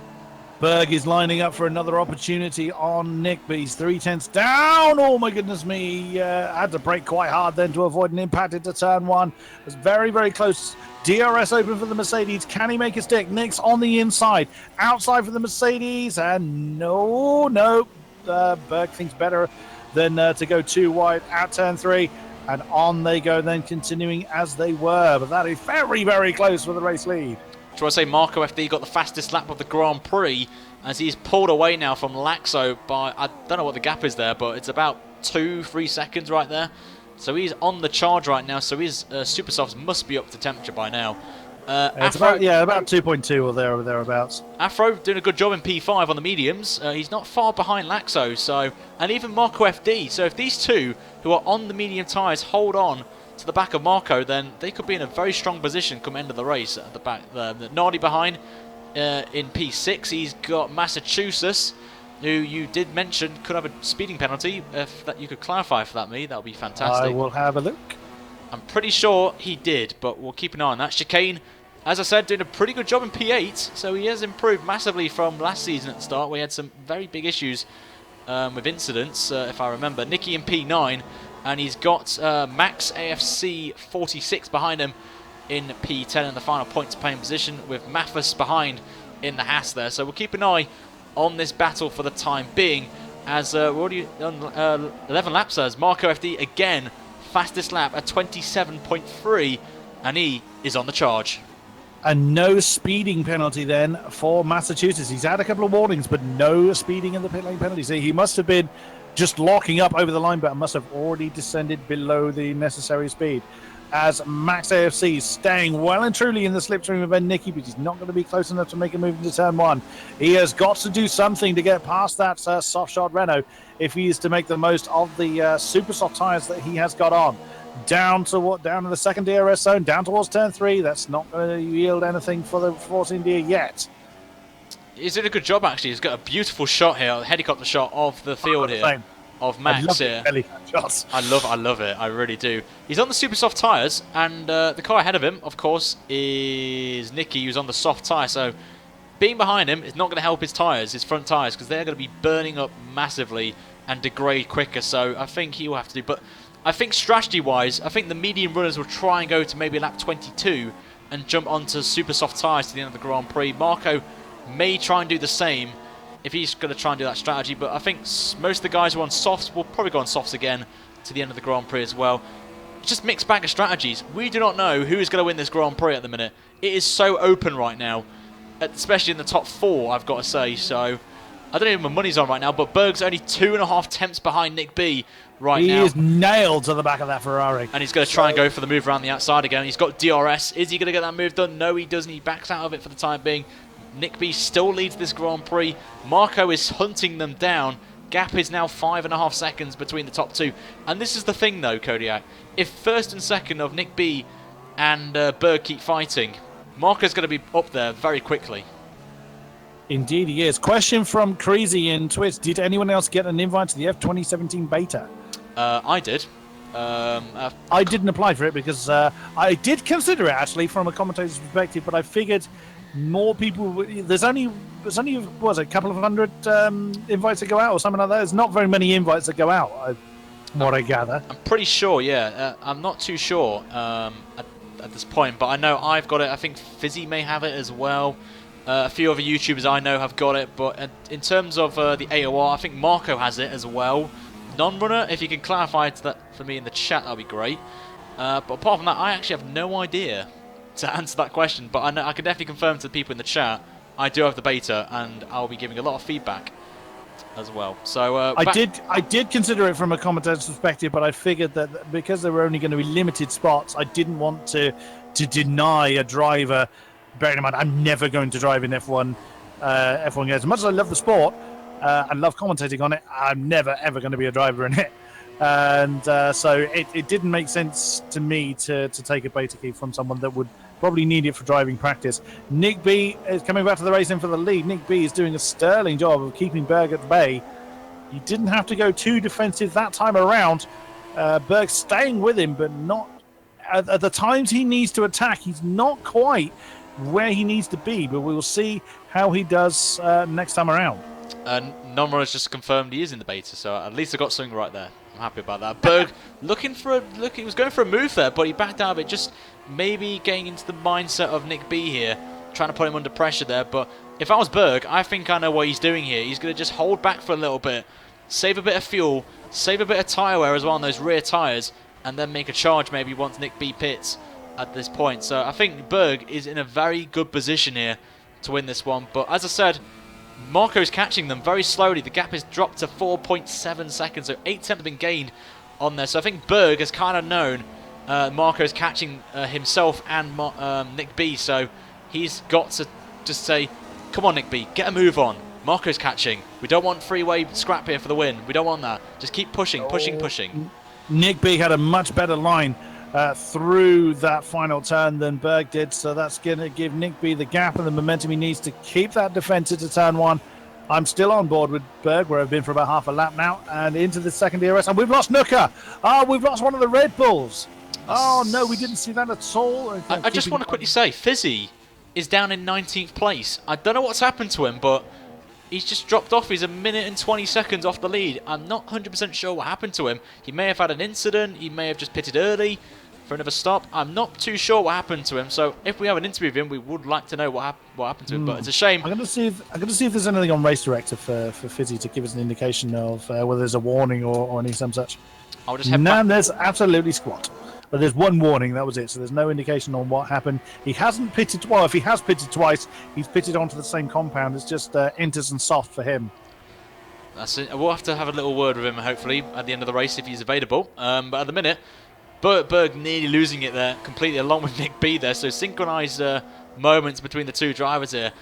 Berg is lining up for another opportunity on Nick B's 3/10 down. Oh my goodness me! Had to brake quite hard then to avoid an impact into turn 1. It was very, very close. DRS open for the Mercedes. Can he make a stick? Nick's on the inside, outside for the Mercedes, and no. Berg thinks better than to go too wide at turn 3. And on they go then, continuing as they were. But that is very, very close for the race lead. So I say Marco FD got the fastest lap of the Grand Prix as he's pulled away now from Laxo by, I don't know what the gap is there, but it's about 2-3 seconds right there. So he's on the charge right now, so his super softs must be up to temperature by now. It's about 2.2 or thereabouts. Afro doing a good job in P5 on the mediums. He's not far behind Laxo, and even Marco FD. So if these two who are on the medium tyres hold on to the back of Marco, then they could be in a very strong position come end of the race at the back. Nardi behind in P6. He's got Massachusetts, who you did mention could have a speeding penalty. If that you could clarify for that, that would be fantastic. I will have a look. I'm pretty sure he did, but we'll keep an eye on that. Chicane, as I said, doing a pretty good job in P8, so he has improved massively from last season at the start. We had some very big issues with incidents, if I remember. Nicky in P9, and he's got Max AFC 46 behind him in P10 in the final points paying position, with Mathis behind in the Haas there. So we'll keep an eye on this battle for the time being, as we're already on 11 laps as Marco FD again, fastest lap at 27.3, and he is on the charge. And no speeding penalty then for Massachusetts. He's had a couple of warnings, but no speeding in the pit lane penalty. So he must have been just locking up over the line, but must have already descended below the necessary speed. As Max AFC is staying well and truly in the slipstream of Nicky, but he's not going to be close enough to make a move into turn 1. He has got to do something to get past that soft shod Renault if he is to make the most of the super soft tyres that he has got on. Down in the second DRS zone, down towards turn 3. That's not going to yield anything for the Force India yet. He's doing a good job, actually. He's got a beautiful shot here, a helicopter shot of the field here, of Max here. I love it. I really do. He's on the super soft tyres, and the car ahead of him, of course, is Nicky, who's on the soft tyre. So being behind him is not going to help his tyres, his front tyres, because they're going to be burning up massively and degrade quicker. So I think he will have to do. But I think strategy-wise, I think the medium runners will try and go to maybe lap 22 and jump onto super soft tyres to the end of the Grand Prix. Marco may try and do the same if he's going to try and do that strategy, but I think most of the guys who are on softs will probably go on softs again to the end of the Grand Prix as well. It's just mixed bag of strategies. We do not know who is going to win this Grand Prix at the minute. It is so open right now, especially in the top 4, I've got to say. So I don't know if my money's on right now, but Berg's only 2.5 tenths behind Nick B now. He is nailed to the back of that Ferrari. And he's going to try and go for the move around the outside again. He's got DRS. Is he going to get that move done? No, he doesn't. He backs out of it for the time being. Nick B still leads this Grand Prix. Marco is hunting them down. Gap is now 5.5 seconds between the top 2. And this is the thing, though, Kodiak. If first and second of Nick B and Berg keep fighting, Marco's going to be up there very quickly. Indeed, he is. Question from Crazy in Twitch. Did anyone else get an invite to the F2017 beta? I did. I didn't apply for it because I did consider it, actually, from a commentator's perspective, but I figured more people... There's only what was it, a couple of hundred invites that go out or something like that. There's not very many invites that go out, what I gather. I'm pretty sure, yeah. I'm not too sure at this point, but I know I've got it. I think Fizzy may have it as well. A few other YouTubers I know have got it, but in terms of the AOR, I think Marco has it as well. Non-runner, if you can clarify that for me in the chat, that'll be great. But apart from that, I actually have no idea to answer that question, but I can definitely confirm to the people in the chat, I do have the beta, and I'll be giving a lot of feedback as well. So I did consider it from a commentator's perspective, but I figured that because there were only going to be limited spots, I didn't want to deny a driver. Bearing in mind, I'm never going to drive in F1 games. As much as I love the sport and love commentating on it, I'm never ever going to be a driver in it. And so it didn't make sense to me to take a beta key from someone that would probably need it for driving practice. Nick B is coming back to the racing for the lead. Nick B is doing a sterling job of keeping Berg at bay. He didn't have to go too defensive that time around. Berg staying with him, but not at the times he needs to attack. He's not quite where he needs to be, but we will see how he does next time around. Non-runner has just confirmed he is in the beta, so at least I got something right there. I'm happy about that. Berg he was going for a move there, but he backed out of it, just maybe getting into the mindset of Nick B here, trying to put him under pressure there. But if I was Berg, I think I know what he's doing here. He's going to just hold back for a little bit, save a bit of fuel, save a bit of tyre wear as well on those rear tyres, and then make a charge maybe once Nick B pits at this point. So I think Berg is in a very good position here to win this one. But as I said, Marco's catching them very slowly. The gap is dropped to 4.7 seconds, so 8 tenths have been gained on there. So I think Berg has kind of known Marco's catching himself and Nick B, so he's got to just say, come on Nick B, get a move on. Marco's catching. We don't want freeway scrap here for the win. We don't want that. Just keep pushing, pushing. Nick B had a much better line through that final turn than Berg did, so that's going to give Nick B the gap and the momentum he needs to keep that defence into turn one. I'm still on board with Berg, where I've been for about half a lap now, and into the second DRS, and we've lost Nooker. We've lost one of the Red Bulls. Oh no, we didn't see that at all. I just want to quickly say, Fizzy is down in 19th place. I don't know what's happened to him, but he's just dropped off. He's a minute and 20 seconds off the lead. I'm not 100% sure what happened to him. He may have had an incident. He may have just pitted early for another stop. I'm not too sure what happened to him. So if we have an interview with him, we would like to know what happened to him. But it's a shame. I'm going to see if there's anything on Race Director for Fizzy to give us an indication of whether there's a warning or any some such. I'll just head back. There's absolutely squat. But there's one warning, that was it. So there's no indication on what happened. He hasn't pitted. Well, if he has pitted twice, he's pitted onto the same compound. It's just inters and soft for him. That's it. We'll have to have a little word with him, hopefully, at the end of the race if he's available. But at the minute, Berg nearly losing it there completely, along with Nick B there. So synchronised moments between the two drivers here.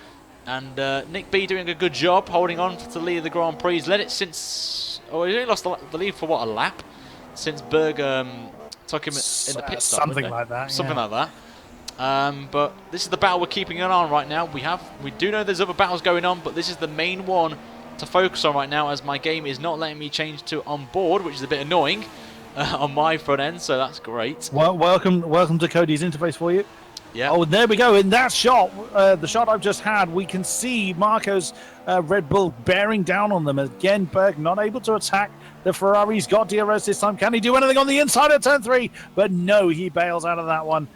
And Nick B doing a good job holding on to the lead of the Grand Prix. He's led it since... Oh, he's only lost the lead for, what, a lap? Since Berg... took him in the pit stop, something like that. Something like that. But this is the battle we're keeping an eye on right now. We do know there's other battles going on, but this is the main one to focus on right now, as my game is not letting me change to on board, which is a bit annoying on my front end. So that's great. Well, welcome to Cody's interface for you. Yeah. Oh, there we go. In that shot, the shot I've just had, we can see Marco's Red Bull bearing down on them. Again, Berg not able to attack the Ferrari's got DRS this time. Can he do anything on the inside of turn 3? But no, he bails out of that one,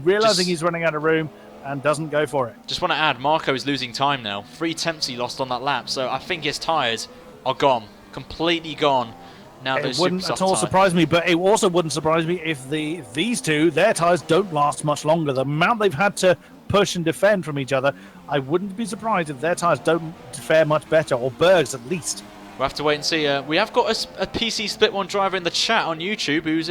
realising he's running out of room and doesn't go for it. Just want to add, Marco is losing time now. 3 tenths he lost on that lap, so I think his tyres are gone. Completely gone. Now it wouldn't at all surprise me, but it also wouldn't surprise me if these two, their tyres don't last much longer. The amount they've had to push and defend from each other, I wouldn't be surprised if their tyres don't fare much better, or Berg's at least. We'll have to wait and see. We have got a PC Split One driver in the chat on YouTube who's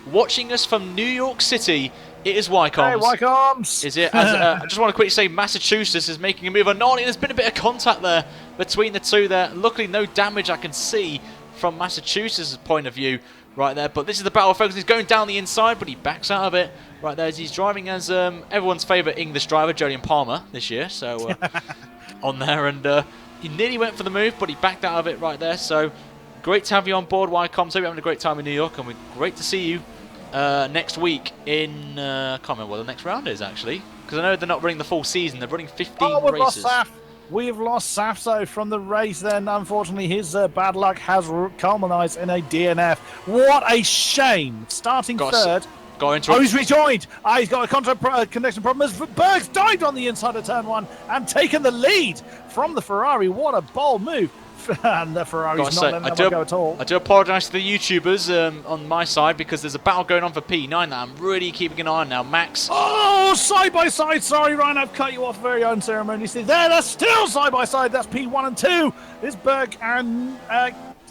watching us from New York City. It is Wycombs. Hey, Wycombs! Is it? I just want to quickly say Massachusetts is making a move on Nolly. There's been a bit of contact there between the two there. Luckily, no damage I can see from Massachusetts' point of view right there. But this is the battle focus. He's going down the inside, but he backs out of it right there as he's driving as everyone's favourite English driver, Jolyon Palmer, this year. So on there, and he nearly went for the move, but he backed out of it right there. So great to have you on board, Wycombe. So you're having a great time in New York, and we're great to see you next week in... I can't remember what the next round is, actually, because I know they're not running the full season. They're running 15 races. We've lost Safso from the race then. Unfortunately, his bad luck has culminated in a DNF. What a shame. Starting third. He's rejoined. He's got a connection problem. As Berg's dived on the inside of turn 1 and taken the lead from the Ferrari. What a bold move. And the Ferrari's not letting them go at all. I do apologise to the YouTubers on my side, because there's a battle going on for P9 that I'm really keeping an eye on now. Max. Oh, side by side. Sorry, Ryan, I've cut you off very unceremoniously. That's still side by side. That's P1 and 2. It's Berg and...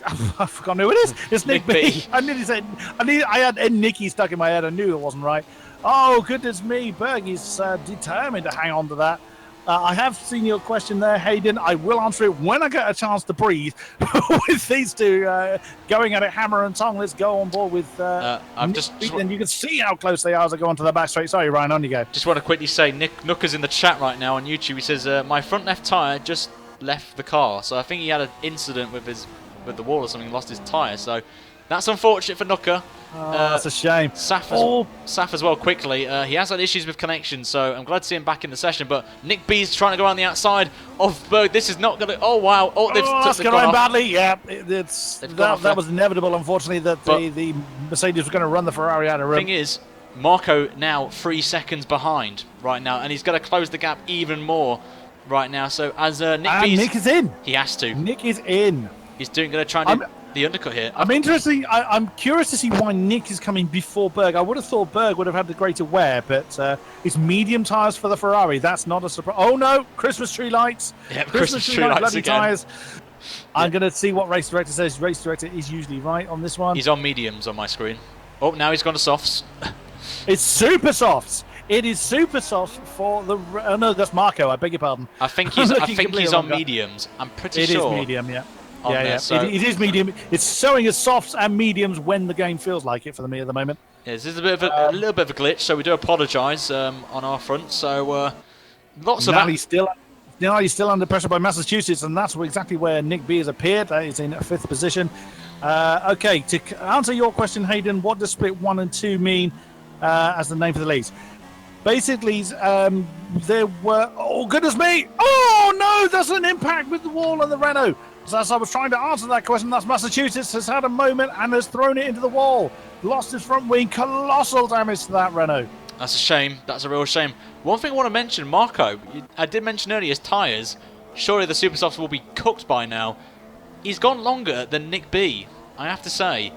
I've forgotten who it is. It's Nick B. I nearly said... I had Nicky stuck in my head. I knew it wasn't right. Oh, goodness me. Berg is determined to hang on to that. I have seen your question there, Hayden. I will answer it when I get a chance to breathe. With these two going at it hammer and tongue, let's go on board with and you can see how close they are as I go onto the back straight. Sorry, Ryan, on you go. Just want to quickly say, Nick Nooker's in the chat right now on YouTube. He says, my front left tyre just left the car. So I think he had an incident with the wall or something, lost his tyre. So that's unfortunate for Nooker. That's a shame. Saf as well, quickly. He has had issues with connection, so I'm glad to see him back in the session. But Nick B's trying to go around the outside of Berg. This is not going to... Oh, wow. That's going badly. Yeah, that was inevitable, unfortunately, that the Mercedes was going to run the Ferrari out of room. The thing is, Marco now 3 seconds behind right now, and he's going to close the gap even more right now. So as Nick is in. He has to. Nick is in. He's going to try and do the undercut here. I'm curious to see why Nick is coming before Berg. I would have thought Berg would have had the greater wear, but it's medium tyres for the Ferrari. That's not a surprise. Oh no, Christmas tree lights. Yeah, Christmas tree lights bloody again. Tyres. I'm going to see what race director says. Race director is usually right on this one. He's on mediums on my screen. Oh, now he's gone to softs. It's super softs. It is super soft for the... Oh no, that's Marco. I beg your pardon. I think he's on mediums. I'm pretty sure. It is medium, yeah. Yeah. So it is medium. It's showing as softs and mediums when the game feels like it for me at the moment. Yeah, this is a little bit of a glitch, so we do apologise on our front. So lots of... Now he's still under pressure by Massachusetts, and that's exactly where Nick B has appeared. He's in 5th position. Okay, to answer your question, Hayden, what does split 1 and 2 mean as the name for the leagues? Basically, there were... Oh, goodness me! Oh, no! That's an impact with the wall and the Renault. So as I was trying to answer that question, that's Massachusetts has had a moment and has thrown it into the wall. Lost his front wing. Colossal damage to that Renault. That's a shame. That's a real shame. One thing I want to mention, Marco, I did mention earlier his tyres. Surely the Super Softs will be cooked by now. He's gone longer than Nick B, I have to say.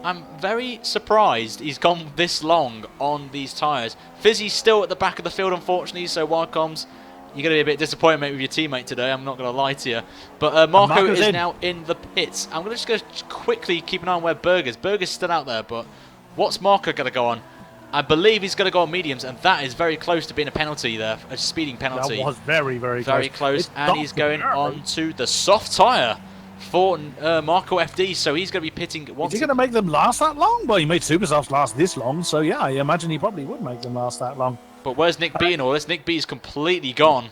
I'm very surprised he's gone this long on these tyres. Fizzy's still at the back of the field, unfortunately, so Wycombes, you're going to be a bit disappointed, mate, with your teammate today. I'm not going to lie to you. But Marco is now in the pits. I'm just going to quickly keep an eye on where Berg is. Berg is still out there, but what's Marco going to go on? I believe he's going to go on mediums, and that is very close to being a penalty there, a speeding penalty. That was very, very close. Very close, and he's going on to the soft tyre for Marco FD, so he's going to be pitting once. Is he going to make them last that long? Well, he made Super Softs last this long, so yeah, I imagine he probably would make them last that long. But where's Nick B in all this? Nick B is completely gone.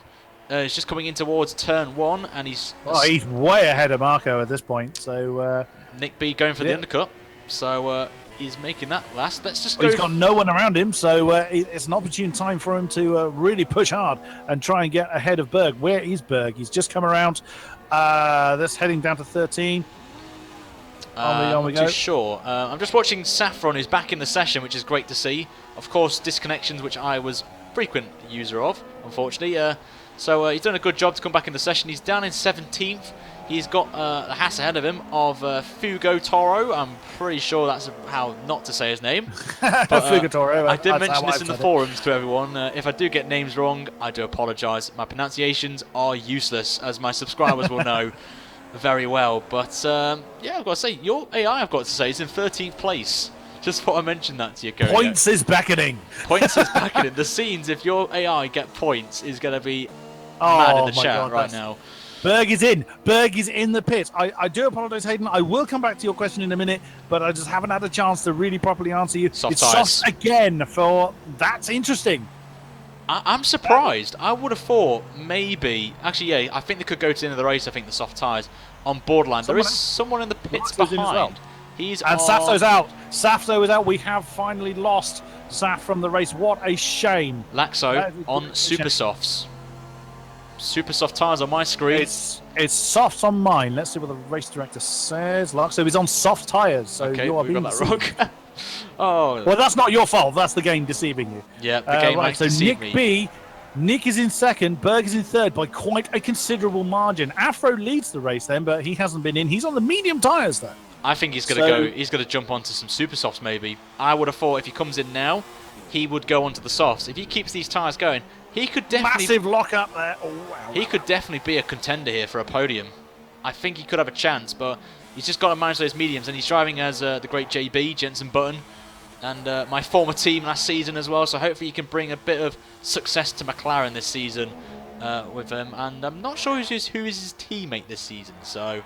He's just coming in towards turn 1, and he's way ahead of Marco at this point. So Nick B going for the undercut. So he's making that last. Let's just go. He's got no one around him, so it's an opportune time for him to really push hard and try and get ahead of Berg. Where is Berg? He's just come around. That's heading down to 13. On we go. Too sure. I'm just watching Saffron, who's back in the session, which is great to see. Of course, disconnections, which I was frequent user of, unfortunately. So he's done a good job to come back in the session. He's down in 17th. He's got a Haas ahead of him of Fugo Toro. I'm pretty sure that's how not to say his name. But, Fugo Toro. I did mention this in the forums to everyone. If I do get names wrong, I do apologise. My pronunciations are useless, as my subscribers will know very well. But yeah, I've got to say, your AI, I've got to say, is in 13th place. Just thought I mentioned that to you, Gary. Points is beckoning. Points is beckoning. The scenes, if your AI get points, is going to be mad in the chat right now. Berg is in. Berg is in the pit. I do apologise, Hayden. I will come back to your question in a minute, but I just haven't had a chance to really properly answer you. Soft it's tires. soft again for... That's interesting. I'm surprised. I would have thought maybe... Actually, yeah, I think they could go to the end of the race, I think, the soft tyres. On borderline. There is someone in the pits behind. He's and Safto's out. Safto is out. We have finally lost Saf from the race. What a shame. Laxo on super softs. Super soft tyres on my screen. It's soft on mine. Let's see what the race director says. Laxo is on soft tyres. So okay, you are we got that deceived. wrong. Oh. Well, that's not your fault. That's the game deceiving you. Yeah, the game right, might so deceive Nick me. B. Nick is in second. Berg is in third by quite a considerable margin. Afro leads the race then, but he hasn't been in. He's on the medium tyres though. I think he's going to go. He's going to jump onto some super softs maybe. I would have thought if he comes in now, he would go onto the softs. If he keeps these tyres going, he could definitely massive lock up there. Oh, wow. He could definitely be a contender here for a podium. I think he could have a chance, but he's just got to manage those mediums, and he's driving as the great JB Jensen Button, and my former team last season as well. So hopefully he can bring a bit of success to McLaren this season with him. And I'm not sure who is his teammate this season. So.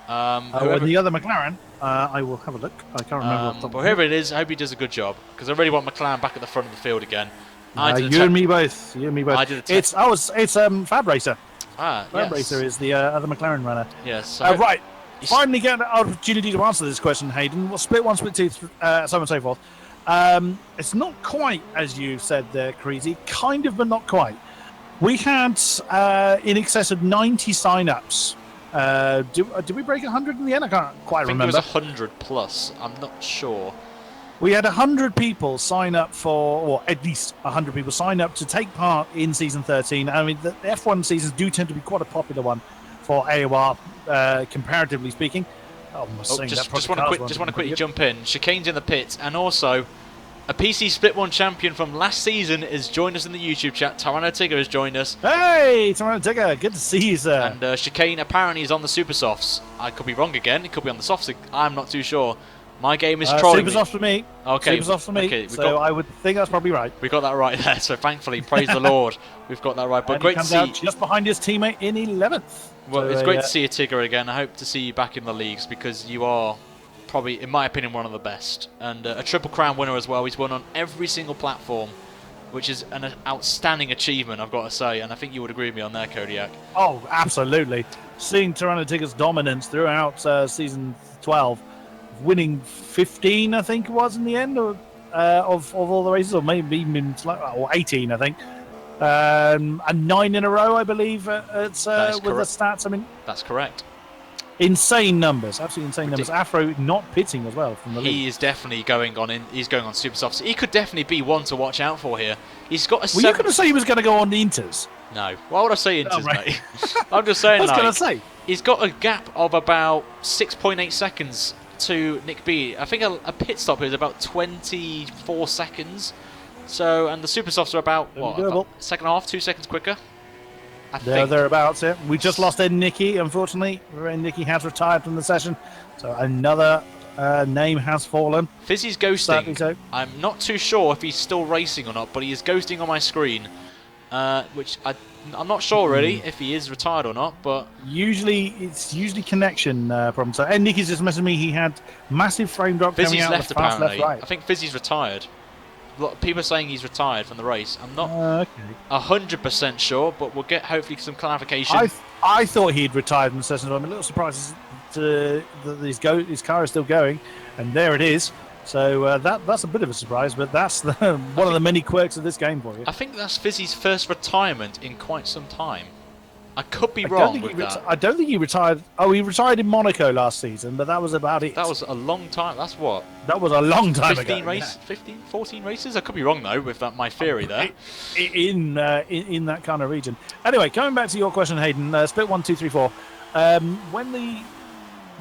The other McLaren, I will have a look. I can't remember. But whoever it is, I hope he does a good job, because I really want McLaren back at the front of the field again. You and me both. You and me both. I did it's Fab Racer. Fab yes. Racer is the other McLaren runner. Yes. Right. Finally get an opportunity to answer this question, Hayden. Well, split one, split two, so on and so forth. It's not quite as you said there, Creasy. Kind of, but not quite. We had in excess of 90 sign-ups. Did we break 100 in the end? I can't quite remember. I think it was 100 plus. I'm not sure. We had 100 people sign up for, or at least 100 people sign up to take part in Season 13. I mean, the F1 seasons do tend to be quite a popular one for AOR, comparatively speaking. Just want to quickly jump in. Chicane's in the pits, and also a PC Split 1 champion from last season has joined us in the YouTube chat. Tarano Tigger has joined us. Hey, Tarano Tigger, good to see you, sir. And Chicane apparently is on the super softs. I could be wrong again. It could be on the softs. I'm not too sure. My game is trolling Super soft for me. Okay. Super soft for me. Okay, so I would think that's probably right. We got that right there. So thankfully, praise the Lord, we've got that right. But and great to see. Just behind his teammate in 11th. Well, it's great to see you, Tigger, again. I hope to see you back in the leagues, because you are probably, in my opinion, one of the best. And a Triple Crown winner as well. He's won on every single platform, which is an outstanding achievement, I've got to say. And I think you would agree with me on there, Kodiak. Oh, absolutely. Seeing Tarano Tigger's dominance throughout Season 12, winning 15, I think it was in the end, of all the races, or maybe even or 18, I think. And 9 in a row, I believe, with the stats. I mean, that's correct. Insane numbers, absolutely insane numbers. Afro not pitting as well from the league. He is definitely going on He's going on super softs. He could definitely be one to watch out for here. He's got a. Were you going to say he was going to go on the Inters? No. Why would I say Inters, right. mate? I'm just saying. I was going to say he's got a gap of about 6.8 seconds to Nick B. I think a pit stop is about 24 seconds. So, and the super softs are about what? Second half, 2 seconds quicker. I think. Thereabouts, yeah. We just lost Ed Nicky, unfortunately. Ed Nicky has retired from the session, so another name has fallen. Fizzy's ghosting. So. I'm not too sure if he's still racing or not, but he is ghosting on my screen, which I'm not sure really if he is retired or not. But it's usually connection problem. So Ed Nicky's just messaging me. He had massive frame drop. Fizzy's coming out left the fast apparently. Left, right. I think Fizzy's retired. A lot of people are saying he's retired from the race. I'm not 100% sure, but we'll get hopefully some clarification. I thought he'd retired in the session. I'm a little surprised that his car is still going, and there it is. So that's a bit of a surprise, but that's one of the many quirks of this game for you. I think that's Fizzy's first retirement in quite some time. I could be wrong with that. I don't think he retired. Oh, he retired in Monaco last season, but that was about it. That was a long time. That's what? That was a long time 15 ago. 14 races? I could be wrong, though, with that my theory there. In that kind of region. Anyway, coming back to your question, Hayden, split 1, 2, 3, 4.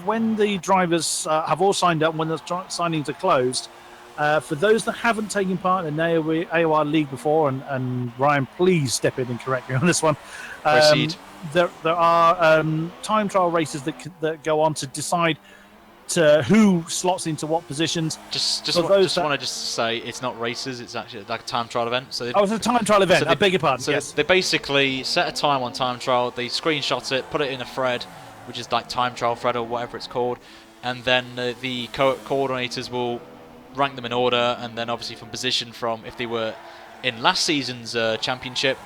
When the drivers have all signed up, when the signings are closed, for those that haven't taken part in an AOR league before, and Ryan, please step in and correct me on this one. Proceed. There are time trial races that go on to decide who slots into what positions. Just want to say it's not races; it's actually like a time trial event. So it's a time trial event. I beg your pardon. So yes. They basically set a time on time trial. They screenshot it, put it in a thread, which is like time trial thread or whatever it's called, and then the coordinators will rank them in order, and then obviously from position from if they were in last season's championship,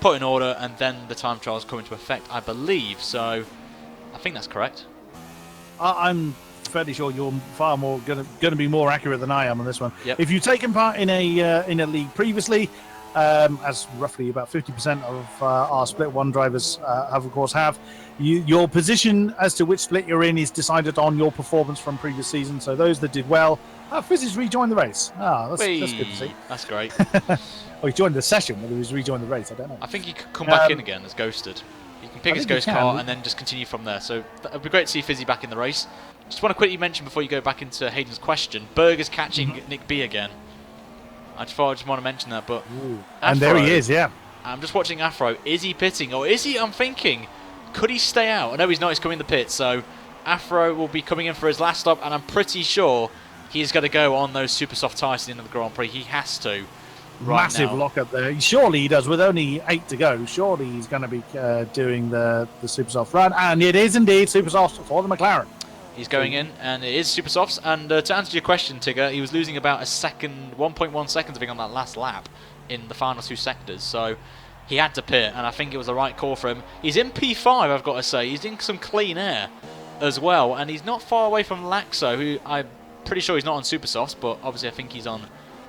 put in order, and then the time trials come into effect, I believe. So I think that's correct. I'm fairly sure you're far more going to be more accurate than I am on this one. Yep. If you've taken part in a league previously, as roughly about 50% of our Split 1 drivers have, of course, your position as to which split you're in is decided on your performance from previous season. So those that did well, Fizz rejoined the race. That's good to see. That's great. He joined the session, whether he's rejoined the race, I don't know. I think he could come back in again as Ghosted. He can pick his Ghost car and then just continue from there. So it would be great to see Fizzy back in the race. Just want to quickly mention before you go back into Hayden's question, Berg is catching Nick B again. I just want to mention that, but and there he is, yeah. I'm just watching Afro. Is he pitting, or is he? I'm thinking, could he stay out? I know he's not. He's coming in the pit, so Afro will be coming in for his last stop, and I'm pretty sure he's going to go on those super soft tyres at the end of the Grand Prix. He has to. Massive lock-up there. Surely he does, with only 8 to go. Surely he's going to be doing the super soft run, and it is indeed super soft for the McLaren. He's going in, and it is super softs. And to answer your question, Tigger, he was losing about 1.1 seconds, I think, on that last lap in the final 2 sectors. So he had to pit, and I think it was the right call for him. He's in P5, I've got to say. He's in some clean air as well, and he's not far away from Laxo, who I'm pretty sure he's not on super softs, but obviously I think he's on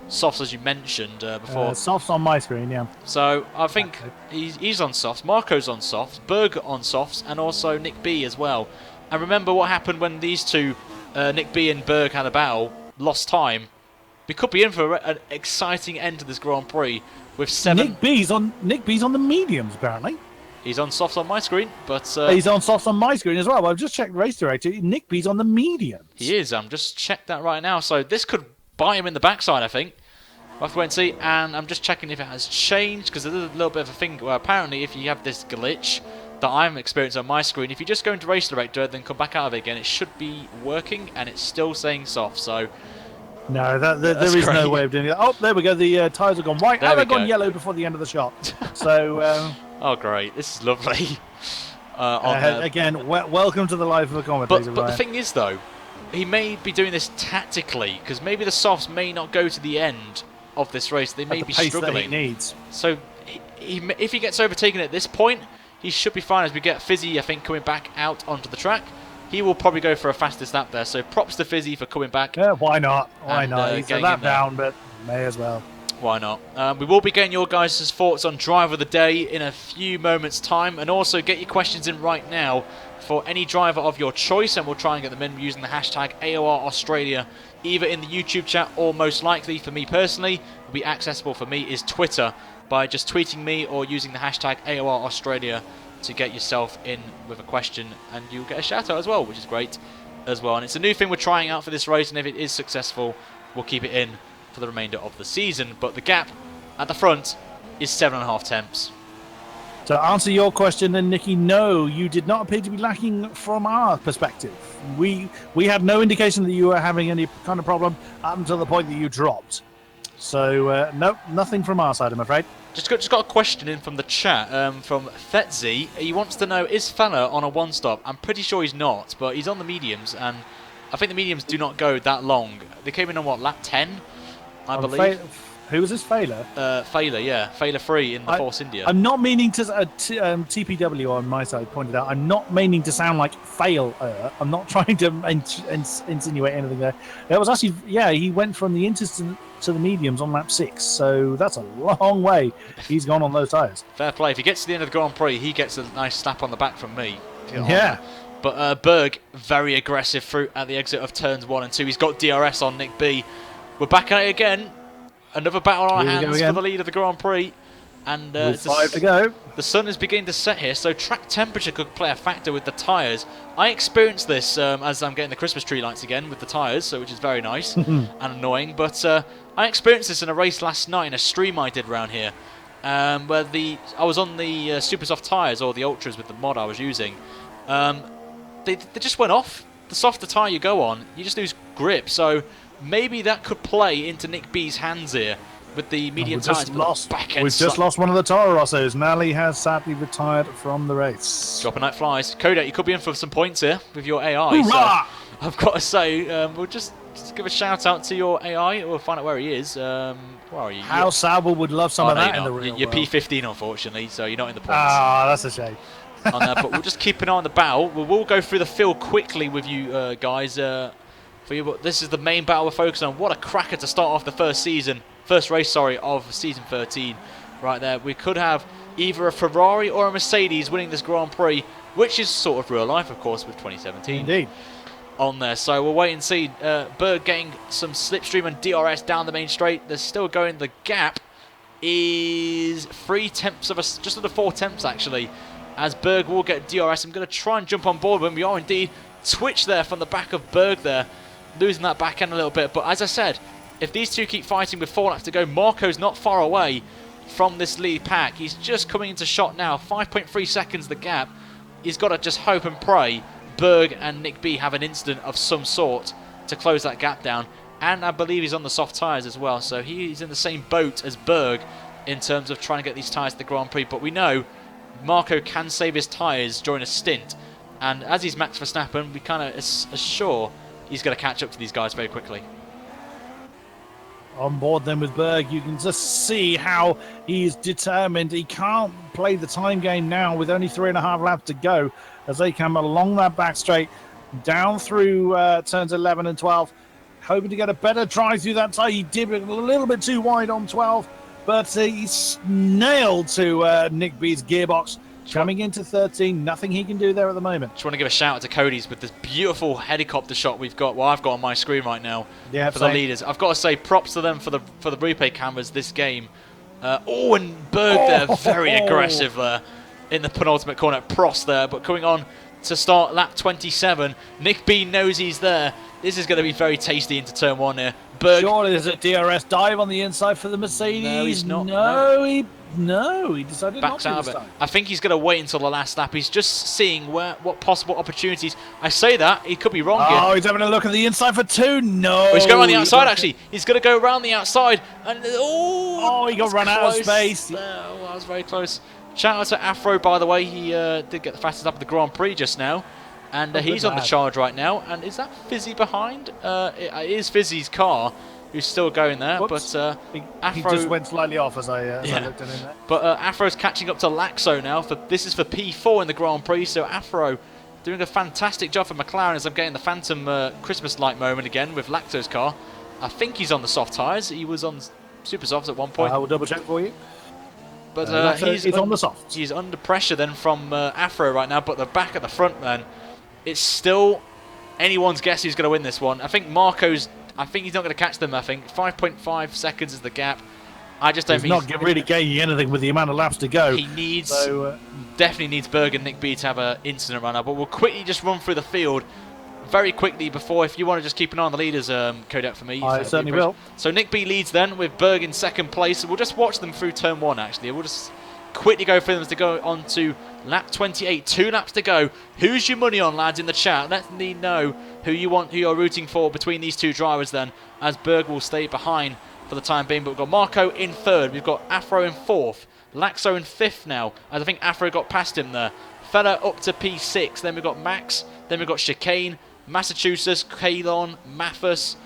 softs, as you mentioned before. Softs on my screen, yeah. So I think he's on softs, Marco's on softs, Berg on softs, and also Nick B as well. And remember what happened when these two, Nick B and Berg, had a battle, lost time. We could be in for an exciting end to this Grand Prix with 7. Nick B's on the mediums, apparently. He's on softs on my screen, but he's on softs on my screen as well. I've just checked Race Director. Nick B's on the mediums. He is. I'm just checked that right now. So this could bite him in the backside, I think. We'll have to wait and see. And I'm just checking if it has changed, because there's a little bit of a thing. Well, apparently, if you have this glitch that I'm experiencing on my screen, if you just go into Race Director, then come back out of it again, it should be working, and it's still saying soft. So no, there is no way of doing it. Oh, there we go. The tyres have gone white, and they've gone yellow before the end of the shot. So oh, great! This is lovely. Again, welcome to the life of a commentator. But the thing is, though, he may be doing this tactically, because maybe the softs may not go to the end of this race. They may be struggling. That he needs. So if he gets overtaken at this point, he should be fine. As we get Fizzy, I think, coming back out onto the track, he will probably go for a fastest lap there. So props to Fizzy for coming back. Yeah, why not? Why not? He's a lap down, but may as well. Why not? We will be getting your guys' thoughts on Driver of the Day in a few moments' time, and also get your questions in right now for any driver of your choice, and we'll try and get them in using the hashtag AOR Australia, either in the YouTube chat or most likely for me personally, will be accessible for me is Twitter, by just tweeting me or using the hashtag AOR Australia to get yourself in with a question, and you'll get a shout out as well, which is great as well. And it's a new thing we're trying out for this race, and if it is successful, we'll keep it in for the remainder of the season. But the gap at the front is 7.5 temps. To answer your question then, Nicky, no, you did not appear to be lacking from our perspective. We had no indication that you were having any kind of problem up until the point that you dropped. So, no, nothing from our side, I'm afraid. Just got a question in from the chat from Fetzi. He wants to know, is Fella on a one-stop? I'm pretty sure he's not, but he's on the mediums, and I think the mediums do not go that long. They came in on, what, lap 10, I believe? Who was this, Failer? Failer, yeah. Failer 3 in the Force India. I'm not meaning to... TPW on my side pointed out, I'm not meaning to sound like Failer. I'm not trying to insinuate anything there. It was actually... Yeah, he went from the inters to the mediums on lap 6, so that's a long way he's gone on those tyres. Fair play. If he gets to the end of the Grand Prix, he gets a nice slap on the back from me. Yeah. But Berg, very aggressive through at the exit of turns 1 and 2. He's got DRS on Nick B. We're back at it again. Another battle on our hands for the lead of the Grand Prix. And with 5 to go. The sun is beginning to set here, so track temperature could play a factor with the tyres. I experienced this as I'm getting the Christmas tree lights again with the tyres, so which is very nice and annoying. But I experienced this in a race last night in a stream I did around here, where I was on the super soft tyres, or the ultras with the mod I was using. They just went off. The softer tyre you go on, you just lose grip. So maybe that could play into Nick B's hands here with the medium tyres. We've just lost one of the Toro Rossos. Nally has sadly retired from the race. Dropping like flies. Kodak, you could be in for some points here with your AI. So I've got to say, we'll just just give a shout out to your AI. We'll find out where he is. Where are you? How Sauber would love some of that in the real You're world. P15, unfortunately, so you're not in the points. Ah, that's a shame. On there, but we'll just keep an eye on the battle. We'll go through the field quickly with you guys. For you, but this is the main battle we're focusing on. What a cracker to start off the first race, of season 13. Right there, we could have either a Ferrari or a Mercedes winning this Grand Prix, which is sort of real life, of course, with 2017. Indeed. On there, so we'll wait and see. Berg getting some slipstream and DRS down the main straight. They're still going. The gap is 3 tenths of just under 4 tenths actually. As Berg will get DRS, I'm going to try and jump on board when we are indeed. Twitch there from the back of Berg there, losing that back end a little bit. But as I said, if these two keep fighting with 4 laps to go, Marco's not far away from this lead pack. He's just coming into shot now. 5.3 seconds the gap. He's got to just hope and pray Berg and Nick B have an incident of some sort to close that gap down. And I believe he's on the soft tyres as well, so he's in the same boat as Berg in terms of trying to get these tyres to the Grand Prix. But we know Marco can save his tyres during a stint, and as he's Max Verstappen, we kind of are sure he's going to catch up to these guys very quickly. On board then with Berg, you can just see how he's determined. He can't play the time game now with only 3.5 laps to go as they come along that back straight, down through turns 11 and 12, hoping to get a better drive through that tie. He did it a little bit too wide on 12, but he's nailed to Nick B's gearbox. Coming into 13, nothing he can do there at the moment. Just want to give a shout out to Cody's with this beautiful helicopter shot we've got. Well, I've got on my screen right now for the leaders. I've got to say props to them for the replay cameras this game. And Berg there, very aggressive there in the penultimate corner. Prost there, but coming on to start lap 27. Nick B knows he's there. This is going to be very tasty into turn 1 here. Berg. Surely there's a DRS dive on the inside for the Mercedes. No, he's not. No, he decided backs not out to of it. I think he's going to wait until the last lap. He's just seeing what possible opportunities. I say that, he could be wrong here. Oh, he's having a look at the inside for 2. No. Oh, he's going around the outside, actually. He's going to go around the outside. And he got run out of space. Oh, that was very close. Shout out to Afro, by the way. He did get the fastest lap of the Grand Prix just now. And he's on the charge right now. And is that Fizzy behind? It is Fizzy's car who's still going there. Whoops. But Afro, he just went slightly off as I looked at him there. But Afro's catching up to Laxo now. This is for P4 in the Grand Prix. So Afro doing a fantastic job for McLaren as I'm getting the Phantom Christmas light moment again with Laxo's car. I think he's on the soft tyres. He was on super softs at one point. I will double check for you. But he's on the soft. He's under pressure then from Afro right now. But the back at the front then, it's still anyone's guess who's going to win this one. I think he's not going to catch them. I think 5.5 seconds is the gap. I just don't think he's not really gaining anything with the amount of laps to go. He needs definitely needs Berg and Nick B to have an incident run up. But we'll quickly just run through the field very quickly before, if you want to just keep an eye on the leaders, Kodak, for me. I certainly will. So Nick B leads then with Berg in second place. We'll just watch them through turn 1 actually. We'll just quickly go through them to go on to lap 28. 2 laps to go. Who's your money on, lads, in the chat? Let me know who you're rooting for between these two drivers then, as Berg will stay behind for the time being. But we've got Marco in 3rd. We've got Afro in 4th. Laxo in 5th now, as I think Afro got past him there. Fella up to P6. Then we've got Max. Then we've got Chicane, Massachusetts, Kalon, Mathis,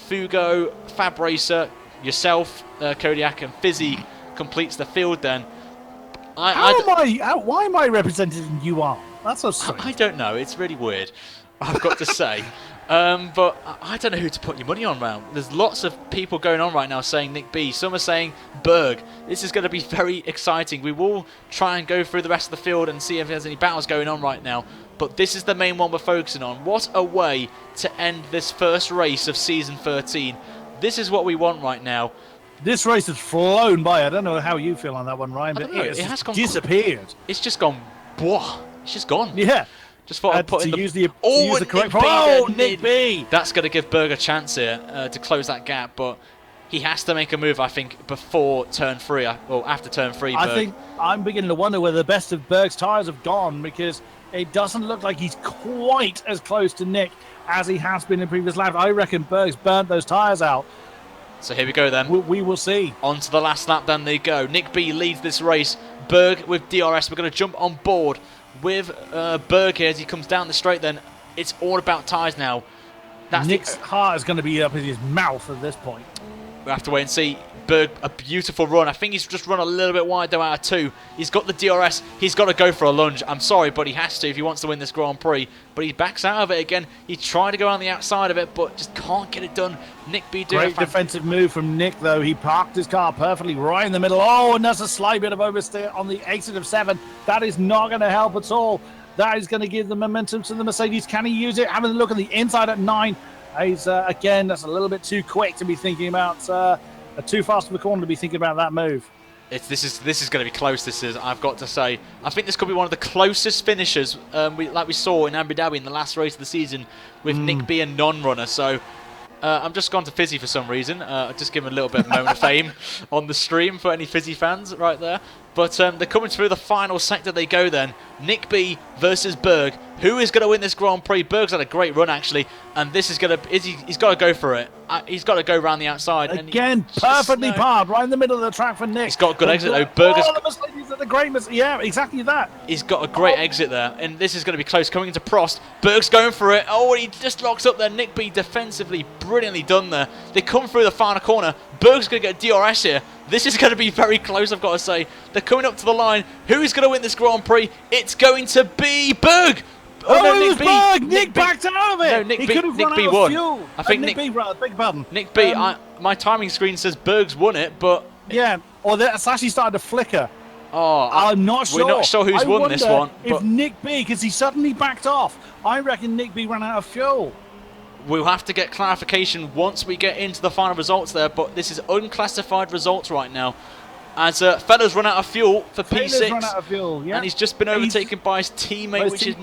Fugo, Fab Racer, yourself, Kodiak, and Fizzy completes the field then. Why am I representing UR? That's so strange. I don't know. It's really weird, I've got to say. But I don't know who to put your money on now. There's lots of people going on right now saying Nick B. Some are saying Berg. This is going to be very exciting. We will try and go through the rest of the field and see if there's any battles going on right now. But this is the main one we're focusing on. What a way to end this first race of Season 13. This is what we want right now. This race has flown by. I don't know how you feel on that one, Ryan, but it has gone disappeared. It's just gone. Whoa, it's just gone. Yeah. Just thought I'd put in the correct. Nick B. That's going to give Berg a chance here to close that gap, but he has to make a move, I think, before turn 3, or after turn 3. I think I'm beginning to wonder whether the best of Berg's tyres have gone, because it doesn't look like he's quite as close to Nick as he has been in previous laps. I reckon Berg's burnt those tyres out. So here we go then. We will see. On to the last lap then they go. Nick B leads this race. Berg with DRS. We're going to jump on board with Berg here as he comes down the straight then. It's all about tyres now. Nick's heart is going to be up in his mouth at this point. We'll have to wait and see. Berg, a beautiful run. I think he's just run a little bit wide though out of 2. He's got the DRS. He's got to go for a lunge. I'm sorry, but he has to if he wants to win this Grand Prix. But he backs out of it again. He tried to go on the outside of it, but just can't get it done. Nick B doing Great defensive move from Nick, though. He parked his car perfectly right in the middle. Oh, and there's a slight bit of oversteer on the exit of 7. That is not going to help at all. That is going to give the momentum to the Mercedes. Can he use it? Having a look at the inside at 9. He's, again, that's a little bit too quick to be thinking about... too fast of a corner to be thinking about that move. This is going to be close. This is, I've got to say. I think this could be one of the closest finishes, like we saw in Abu Dhabi in the last race of the season with Nick B a non-runner. So I'm just gone to Fizzy for some reason. Just give him a little bit of moment of fame on the stream for any Fizzy fans right there. But they're coming through the final sector. They go then. Nick B versus Berg. Who is going to win this Grand Prix? Berg's had a great run actually, and this is going to. He's got to go for it. He's got to go around the outside. Again, perfectly parred right in the middle of the track for Nick. He's got a good exit though. Berg the Mercedes are the great. Yeah, exactly that. He's got a great exit there, and this is going to be close. Coming into Prost, Berg's going for it. Oh, he just locks up there. Nick B defensively brilliantly done there. They come through the final corner. Berg's going to get DRS here. This is going to be very close, I've got to say. They're coming up to the line. Who is going to win this Grand Prix? It's going to be Berg. Oh, no, Nick B. Berg. Nick backed out of it. No, Nick B won. Fuel. I think Nick B. Beg pardon. Nick B. My timing screen says Berg's won it, but yeah. Or that's actually started to flicker. Oh, I'm not sure. We're not sure who's won this one. If Nick B, because he suddenly backed off. I reckon Nick B ran out of fuel. We'll have to get clarification once we get into the final results there, but this is unclassified results right now. As Fella's run out of fuel for P6, run out of fuel, yeah. And he's just been overtaken by his teammate, which is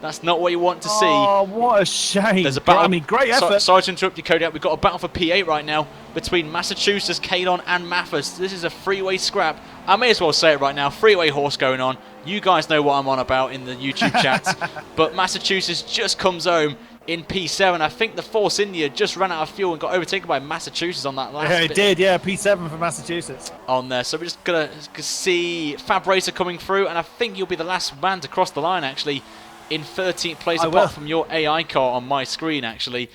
that's not what you want to see. Oh, what a shame! There's a battle. I mean, great effort. Sorry to interrupt you, Kodiak. We've got a battle for P8 right now between Massachusetts, Kalon, and Mathis. This is a freeway scrap. I may as well say it right now. Freeway horse going on. You guys know what I'm on about in the YouTube chats. But Massachusetts just comes home in P7. I think the Force India just ran out of fuel and got overtaken by Massachusetts on that last bit. It did, yeah. P7 for Massachusetts. On there. So we're just going to see Fab Racer coming through, and I think you'll be the last man to cross the line, actually, in 13th place, apart from your AI car on my screen, actually.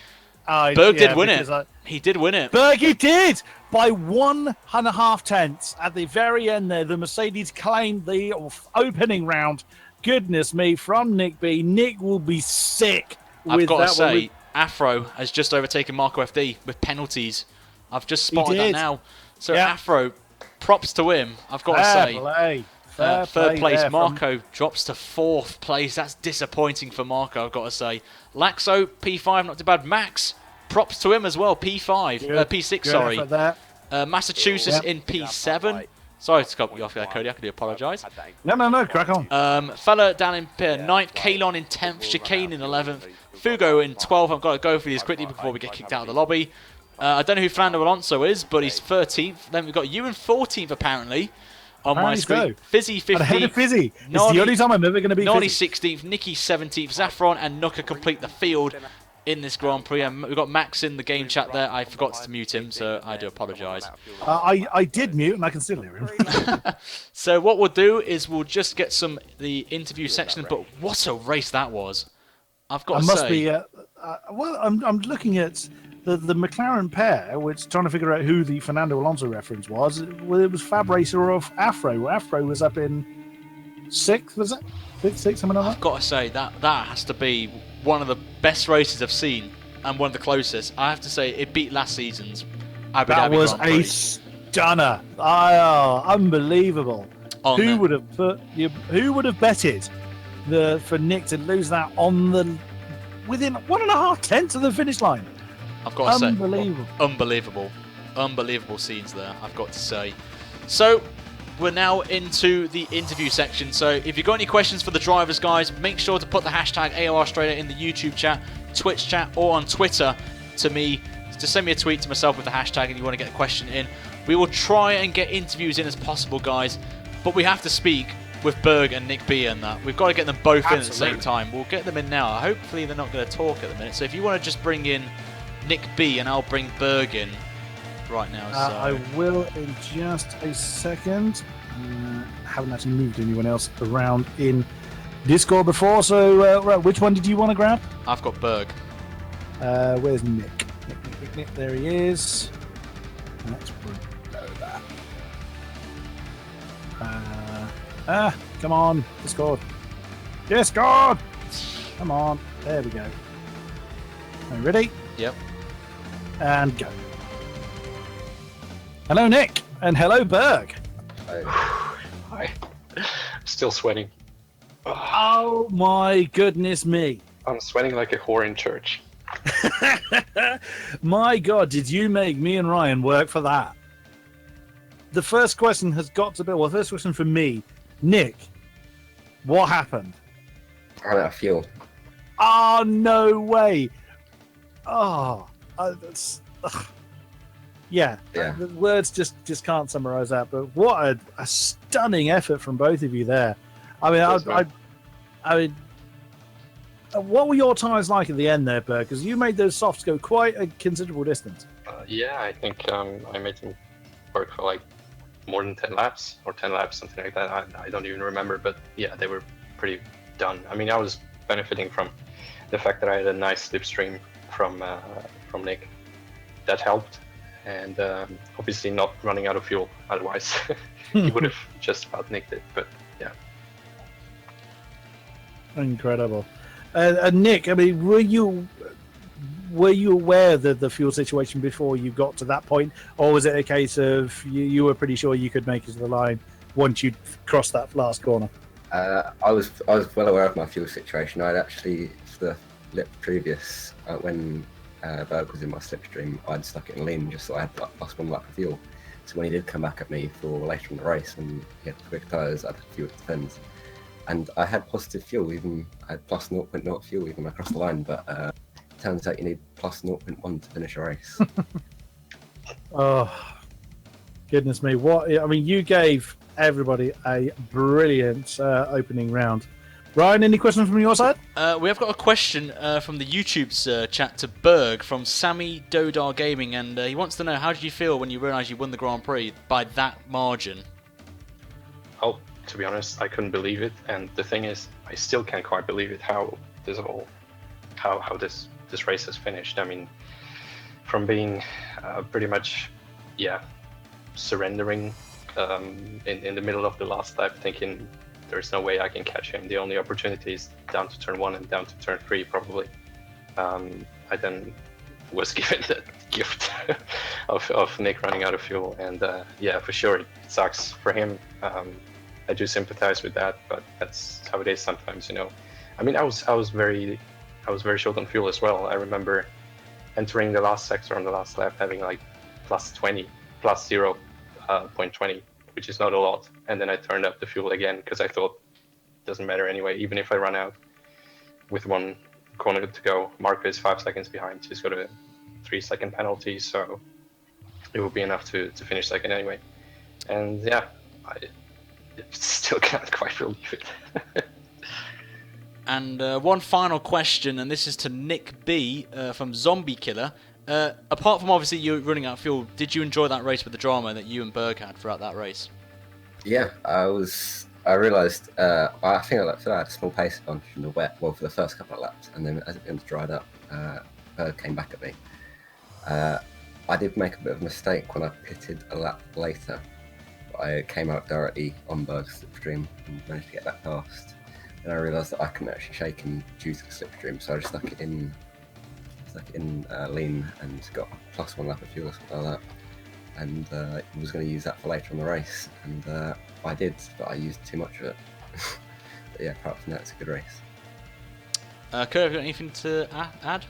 Berg did win it. He did win it. Berg, he did! By 1.5 tenths at the very end there. The Mercedes claimed the opening round. Goodness me, from Nick B. Nick will be sick. I've got to say, Afro has just overtaken Marco FD with penalties. I've just spotted that now. So Afro, props to him, I've got to say. Third place, Marco drops to 4th place. That's disappointing for Marco, I've got to say. Laxo, P5, not too bad. Max, props to him as well, P5, P6, sorry. Massachusetts in P7. Sorry to cut you off there, Cody. I can apologise. No, crack on. Fella down in 9th, Kalon in 10th, Chicane in 11th, Fugo in 12th. I've got to go for these quickly before we get kicked out of the lobby. I don't know who Fernando Alonso is, but he's 13th. Then we've got you in 14th, apparently, on my screen. Fizzy 15th. Ahead of Fizzy. It's the only time I'm ever going to be Nani 16th, Nicky 17th, Zaffron and Nuka complete the field in this Grand Prix. And we've got Max in the game chat there. I forgot to mute him, so I do apologise. I did mute, and I can still hear him. So what we'll do is we'll just get the interview section. But what a race that was! I've got to say. Well, I'm looking at the McLaren pair, which trying to figure out who the Fernando Alonso reference was. It was Fab Racer or Afro. Afro was up in 6th, was it? 5th, 6th, something like that. I've got to say that has to be one of the best races I've seen and one of the closest. I have to say it beat last season's Abu Dhabi That was Grand Prix. a stunner. Oh, unbelievable. Who would have betted for Nick to lose that within 1.5 tenths of the finish line? I've got to say, unbelievable scenes there, I've got to say. So we're now into the interview section. So if you've got any questions for the drivers, guys, make sure to put the hashtag AOR Australia in the YouTube chat, Twitch chat, or on Twitter to me. Just send me a tweet to myself with the hashtag and you want to get a question in. We will try and get interviews in as possible, guys, but we have to speak with Berg and Nick B and that. We've got to get them both in at the same time. We'll get them in now. Hopefully they're not going to talk at the minute. So if you want to just bring in Nick B and I'll bring Berg in right now. So. I will in just a second. Haven't actually moved anyone else around in Discord before, so right, which one did you want to grab? I've got Berg. Where's Nick? Nick, there he is. Let's bring that. Come on, Discord. Discord! Come on, there we go. Are you ready? Yep. And go. Hello, Nick, and hello, Berg. Hi. Still sweating. Oh my goodness me. I'm sweating like a whore in church. My God, did you make me and Ryan work for that? The first question has got to be, well, first question for me, Nick, what happened? I ran out of fuel. Oh, no way. Oh, that's... Yeah, the words just can't summarize that, but what a stunning effort from both of you there. I mean, what were your times like at the end there, Berg? Because you made those softs go quite a considerable distance. Yeah, I think I made them work for like more than 10 laps, or 10 laps, something like that. I don't even remember, but yeah, they were pretty done. I mean, I was benefiting from the fact that I had a nice slipstream from Nick. That helped. And obviously not running out of fuel, otherwise he would have just about nicked it. But yeah, incredible. Nick, I mean, were you aware of the fuel situation before you got to that point, or was it a case of you were pretty sure you could make it to the line once you'd crossed that last corner? I was well aware of my fuel situation. I'd actually, for the lap previous, when Berg was in my slipstream, I'd stuck it in lean just so I had plus 1 lap of fuel. So when he did come back at me for later in the race and he had quick tyres, I had fuel to defend. And I had positive fuel, I had plus 0.0 fuel even across the line, but it turns out you need plus 0.1 to finish a race. Oh, goodness me. I mean, you gave everybody a brilliant opening round. Ryan, any questions from your side? We have got a question from the YouTube's chat to Berg from Sammy Dodar Gaming, and he wants to know, how did you feel when you realised you won the Grand Prix by that margin? Oh, to be honest, I couldn't believe it, and the thing is, I still can't quite believe it how this race has finished. I mean, from being pretty much, surrendering in the middle of the last lap, thinking there's no way I can catch him. The only opportunity is down to turn 1 and down to turn 3, probably. I then was given the gift of Nick running out of fuel, and for sure it sucks for him. I do sympathize with that, but that's how it is sometimes, you know. I mean, I was very short on fuel as well. I remember entering the last sector on the last lap having like plus 0.20, which is not a lot, and then I turned up the fuel again because I thought it doesn't matter anyway, even if I run out with 1 corner to go. Marco is 5 seconds behind. He's got a 3-second penalty, so it will be enough to finish second anyway. And yeah, I still can't quite believe it. And one final question, and this is to Nick B from Zombie Killer. Apart from obviously you running out of fuel, did you enjoy that race with the drama that you and Berg had throughout that race? Yeah, I realised, I think I had a small pace advantage in the wet, well, for the first couple of laps, and then as it began to dry up, Berg came back at me. I did make a bit of a mistake when I pitted a lap later. I came out directly on Berg's slipstream and managed to get back past. And I realised that I couldn't actually shake him due to the slipstream, so I just stuck it in lean and got plus 1 lap of fuel or something like that. And was going to use that for later in the race, and I did, but I used too much of it. But yeah, apart from that, it's a good race. Kurt, have you got anything to add?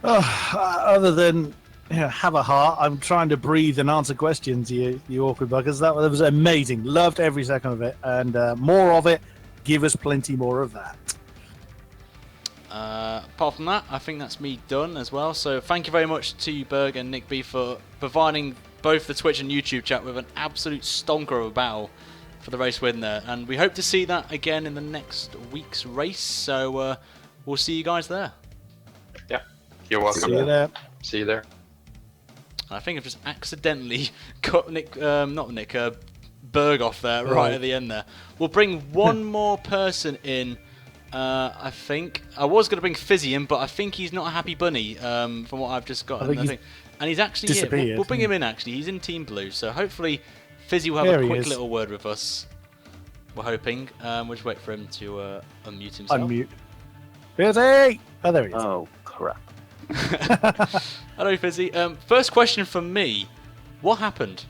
Other than have a heart, I'm trying to breathe and answer questions, you awkward buggers. That was amazing. Loved every second of it, and more of it. Give us plenty more of that. Apart from that, I think that's me done as well. So thank you very much to you, Berg and Nick B, for providing both the Twitch and YouTube chat with an absolute stonker of a battle for the race win there. And we hope to see that again in the next week's race. So we'll see you guys there. Yeah, you're welcome. See you there. See you there. I think I've just accidentally cut Berg off there right at the end there. We'll bring one more person in I think I was going to bring Fizzy in, but I think he's not a happy bunny. From what I've just got, and he's actually here. We'll bring him in. Actually, he's in Team Blue, so hopefully Fizzy will have a quick little word with us. We're hoping. We'll just wait for him to unmute himself. Unmute. Fizzy! Oh, there he is. Oh, crap. Hello, Fizzy. First question from me. What happened?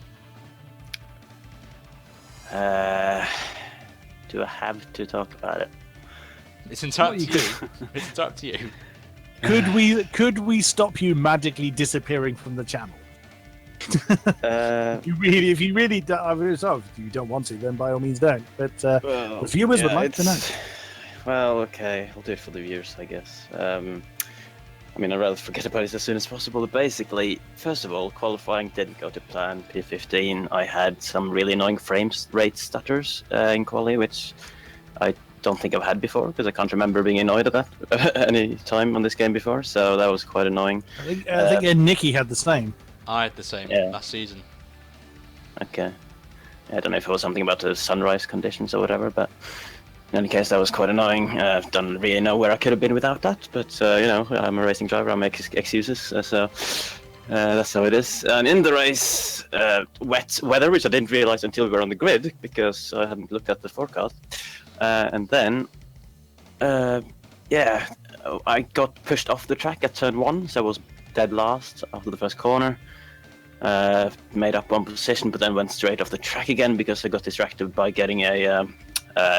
Do I have to talk about it? It's entirely to you. It's entirely to you. Could we stop you magically disappearing from the channel? If you really don't, I mean, if you don't want to, then by all means don't. But the viewers would like to know. Well, okay, I'll do it for the viewers, I guess. I mean, I'd rather forget about it as soon as possible. But basically, first of all, qualifying didn't go to plan. P15, I had some really annoying frame rate stutters in quali, which I don't think I've had before, because I can't remember being annoyed at that any time on this game before. So that was quite annoying. I think Nicky had the same. I had the same last season. Okay. I don't know if it was something about the sunrise conditions or whatever, but in any case, that was quite annoying. Don't really know where I could have been without that, but you know, I'm a racing driver. I make excuses, so that's how it is. And in the race, wet weather, which I didn't realize until we were on the grid because I hadn't looked at the forecast. And then, I got pushed off the track at turn 1, so I was dead last after the first corner. Made up one position, but then went straight off the track again because I got distracted by getting a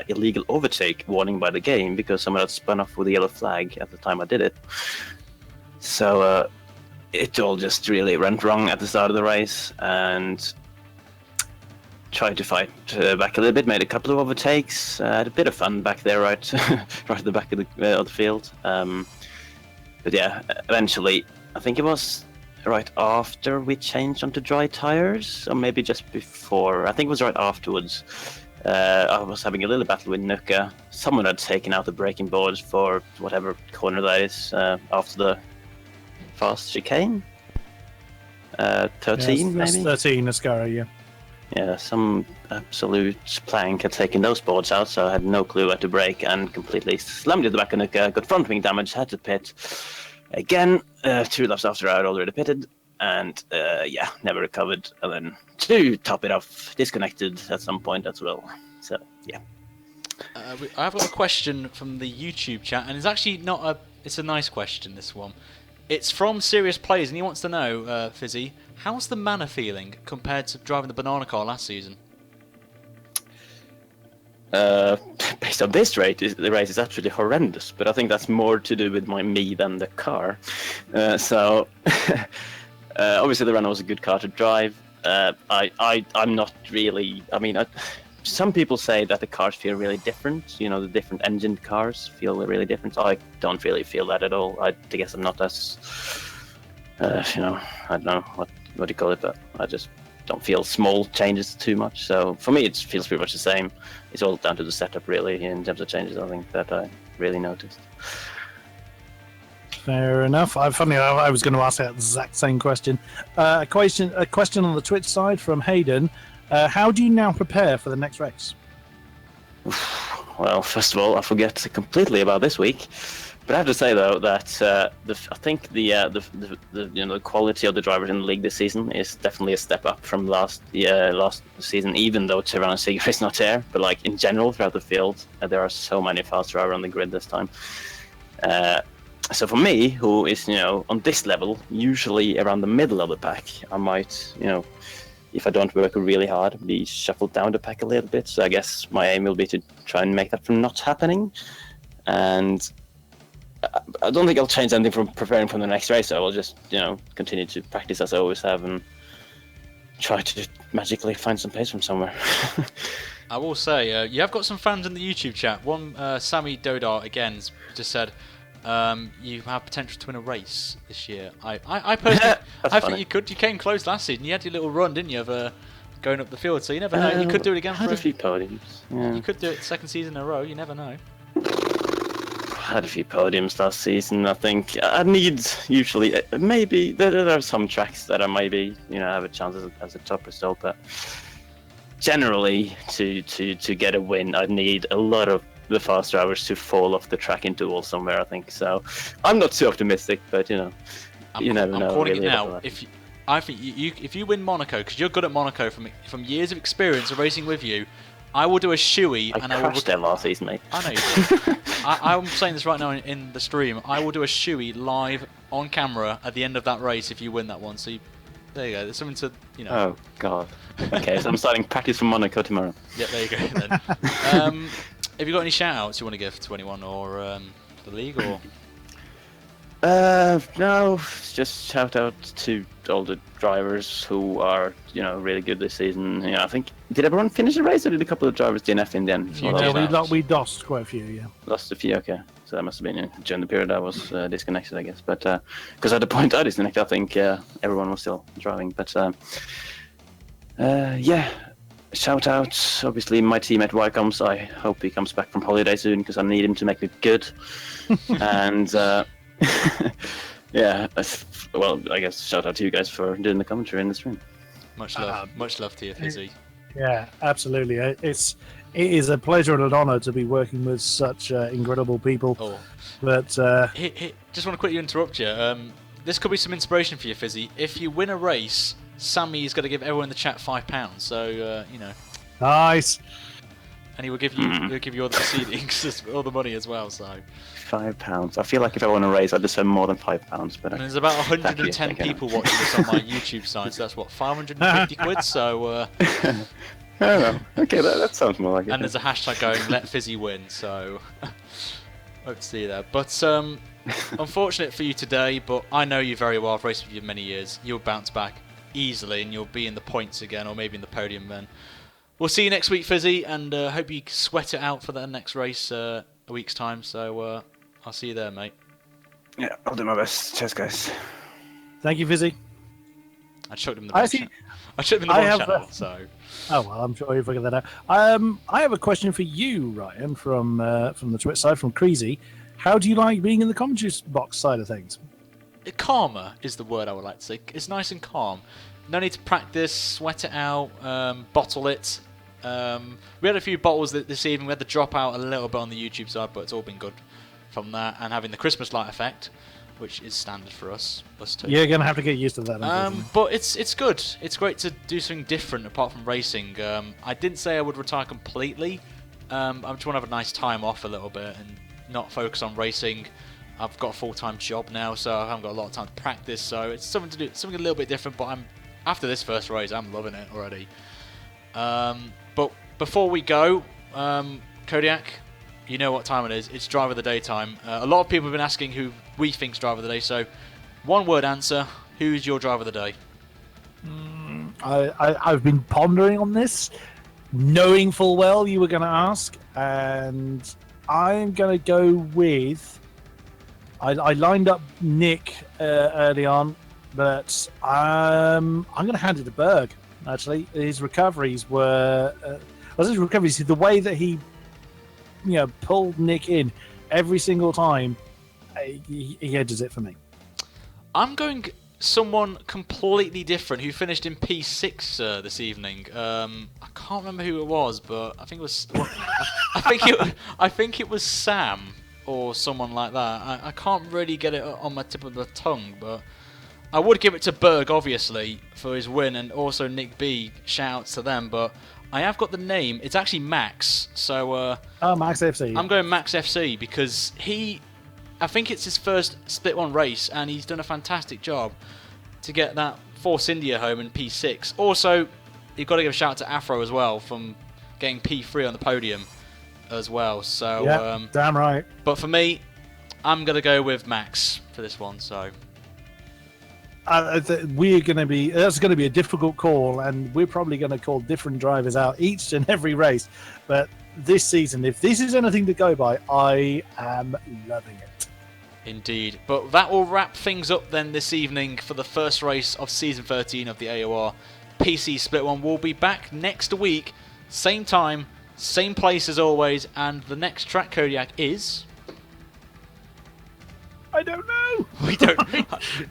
illegal overtake warning by the game because someone had spun off with a yellow flag at the time I did it. So it all just really went wrong at the start of the race, and tried to fight back a little bit, made a couple of overtakes, had a bit of fun back there right at the back of the field. But yeah, eventually, I think it was right after we changed onto dry tires, or maybe just before. I think it was right afterwards. I was having a little battle with Nuka. Someone had taken out the braking boards for whatever corner that is after the fast chicane. 13, that's maybe? 13, Ascara, yeah. Yeah, some absolute plank had taken those boards out, so I had no clue where to brake and completely slammed at the back of Nuka, got front wing damage, had to pit. Again, 2 laps after I had already pitted, and never recovered. And then to top it off, disconnected at some point as well. So, yeah. I've got a question from the YouTube chat, and it's actually it's a nice question, this one. It's from Serious Players, and he wants to know, Fizzy, how's the Manor feeling compared to driving the banana car last season? Based on this race, the race is absolutely horrendous, but I think that's more to do with me than the car. Obviously the Renault was a good car to drive. I'm not really. I mean, some people say that the cars feel really different. You know, the different engined cars feel really different. I don't really feel that at all. I guess I'm not as, I don't know what do you call it, but I just don't feel small changes too much. So for me, it feels pretty much the same. It's all down to the setup, really, in terms of changes. I think that I really noticed. Fair enough. I was going to ask that exact same question. A question on the Twitch side from Hayden. How do you now prepare for the next race? Well, first of all, I forget completely about this week. But I have to say though that I think the quality of the drivers in the league this season is definitely a step up from last season. Even though Tirana Seger is not there, but like in general throughout the field, there are so many fast drivers on the grid this time. So for me, who is on this level, usually around the middle of the pack, I might if I don't work really hard, be shuffled down the pack a little bit. So I guess my aim will be to try and make that from not happening. And I don't think I'll change anything from preparing for the next race. I will just, continue to practice as I always have and try to magically find some pace from somewhere. I will say, you have got some fans in the YouTube chat. One, Sammy Dodar, again, just said, you have potential to win a race this year. I personally, I think you could. You came close last season. You had your little run, didn't you, of going up the field. So you never know. You could do it again. Had a few podiums. Yeah. You could do it second season in a row. You never know. I had a few podiums last season. I think I need usually maybe there are some tracks that I maybe have a chance as a top result, but generally to get a win, I need a lot of the fast drivers to fall off the track into a wall somewhere, I think. So I'm not too optimistic, but you know, you never know. I'm calling really it now. I think if you win Monaco, because you're good at Monaco from years of experience of racing with you, I will do a shoey. I crashed there last season, mate. I know you did. I'm saying this right now in the stream. I will do a shoey live on camera at the end of that race if you win that one. So there you go. There's something to, you know. Oh God. Okay, so I'm starting practice for Monaco tomorrow. Yeah, there you go then. Have you got any shout-outs you want to give to anyone or the league or? No, just shout out to all the drivers who are, you know, really good this season. You know, I think, did everyone finish the race or did a couple of drivers DNF in the end? We lost quite a few, yeah. Lost a few, okay. So that must have been during the period I was disconnected, I guess. But because at the point I disconnected, I think everyone was still driving. But yeah, shout out, obviously, my teammate Wycombs. I hope he comes back from holiday soon because I need him to make it good. And yeah, well, I guess shout out to you guys for doing the commentary in the stream. Much love to you, Fizzy. Yeah, absolutely. It is a pleasure and an honour to be working with such incredible people. Oh. But just want to quickly interrupt you. This could be some inspiration for you, Fizzy. If you win a race, Sammy is going to give everyone in the chat £5. So you know. Nice. And he will give you all the proceedings, all the money as well. So £5. I feel like if I won a race, I'd deserve more than £5. But and there's about 110 people watching this on my YouTube side, so that's what 550 quid. So. Oh, okay, that sounds more like it. And there's a hashtag going, let Fizzy win, so hope to see that. But unfortunate for you today, but I know you very well. I've raced with you many years. You'll bounce back easily and you'll be in the points again, or maybe in the podium then. We'll see you next week, Fizzy, and hope you sweat it out for the next race a week's time. So I'll see you there, mate. Yeah, I'll do my best. Cheers, guys. Thank you, Fizzy. I chucked him in the wrong channel. I chucked him in the wrong channel, so... Oh, well, I'm sure you'll figure that out. I have a question for you, Ryan, from the Twitch side, from Prix. How do you like being in the commentary box side of things? Calmer is the word I would like to say. It's nice and calm. No need to practice, sweat it out, bottle it. We had a few bottles this evening. We had to drop out a little bit on the YouTube side, but it's all been good from that. And having the Christmas light effect, which is standard for us two. You're going to have to get used to that. But it's good. It's great to do something different apart from racing. I didn't say I would retire completely. I just want to have a nice time off a little bit and not focus on racing. I've got a full-time job now, so I haven't got a lot of time to practice. So it's something to do, something a little bit different. But after this first race, I'm loving it already. But before we go, Kodiak, you know what time it is. It's Driver of the Day time. A lot of people have been asking who we think's Driver of the Day. So, one-word answer. Who's your Driver of the Day? I've been pondering on this, knowing full well you were going to ask, and I'm going to go with... I lined up Nick early on, but I'm going to hand it to Berg, actually. His recoveries were... the way that he pulled Nick in every single time, he edges it for me. I'm going someone completely different who finished in P6 this evening. I can't remember who it was, but I think it was. I think it was Sam or someone like that. I can't really get it on my tip of the tongue, but I would give it to Berg, obviously, for his win, and also Nick B. Shout outs to them, but I have got the name. It's actually Max. So. Max FC. I'm going Max FC because I think it's his first Split 1 race, and he's done a fantastic job to get that Force India home in P6. Also, you've got to give a shout out to Afro as well from getting P3 on the podium as well. So, yeah, damn right. But for me, I'm going to go with Max for this one. So, that's going to be a difficult call, and we're probably going to call different drivers out each and every race. But this season, if this is anything to go by, I am loving it. Indeed. But that will wrap things up then this evening for the first race of Season 13 of the AOR PC Split 1. We'll be back next week, same time, same place as always, and the next track, Kodiak, is... I don't know. We don't.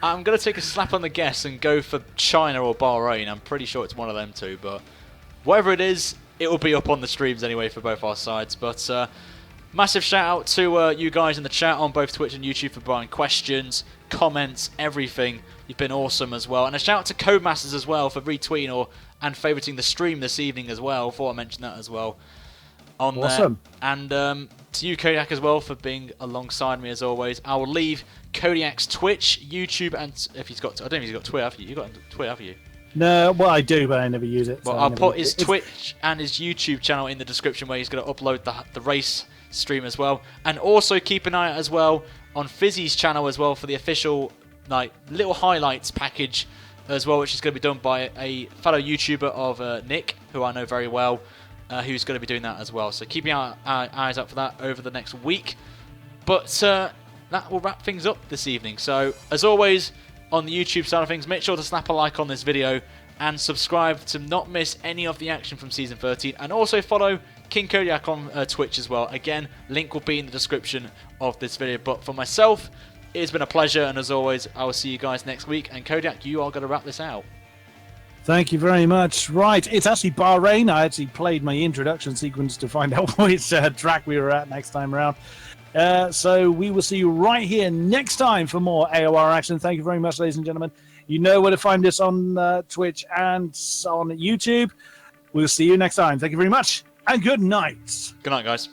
I'm going to take a slap on the guess and go for China or Bahrain. I'm pretty sure it's one of them two, but whatever it is, it will be up on the streams anyway for both our sides. But Massive shout out to you guys in the chat on both Twitch and YouTube for buying questions, comments, everything. You've been awesome as well. And a shout out to Codemasters as well for retweeting and favoriting the stream this evening as well. Thought I mentioned that as well. Awesome. There. And to you, Kodiak, as well, for being alongside me as always. I will leave Kodiak's Twitch, YouTube, and if he's got, I don't know if he's got Twitter. Have you? You got Twitter, have you? No, well, I do, but I never use it. Well, So I'll put his Twitch and his YouTube channel in the description where he's going to upload the race stream as well. And also keep an eye out as well on Fizzy's channel as well for the official like little highlights package as well, which is going to be done by a fellow YouTuber of Nick, who I know very well, who's going to be doing that as well. So keep your eyes out for that over the next week. But that will wrap things up this evening. So as always, on the YouTube side of things, make sure to snap a like on this video and subscribe to not miss any of the action from Season 13. And also follow King Kodiak on Twitch as well. Again, link will be in the description of this video. But for myself, it has been a pleasure. And as always, I will see you guys next week. And Kodiak, you are going to wrap this out. Thank you very much. Right, it's actually Bahrain. I actually played my introduction sequence to find out which track we were at next time around. So we will see you right here next time for more AOR action. Thank you very much, ladies and gentlemen. You know where to find us on Twitch and on YouTube. We'll see you next time. Thank you very much, and good night. Good night, guys.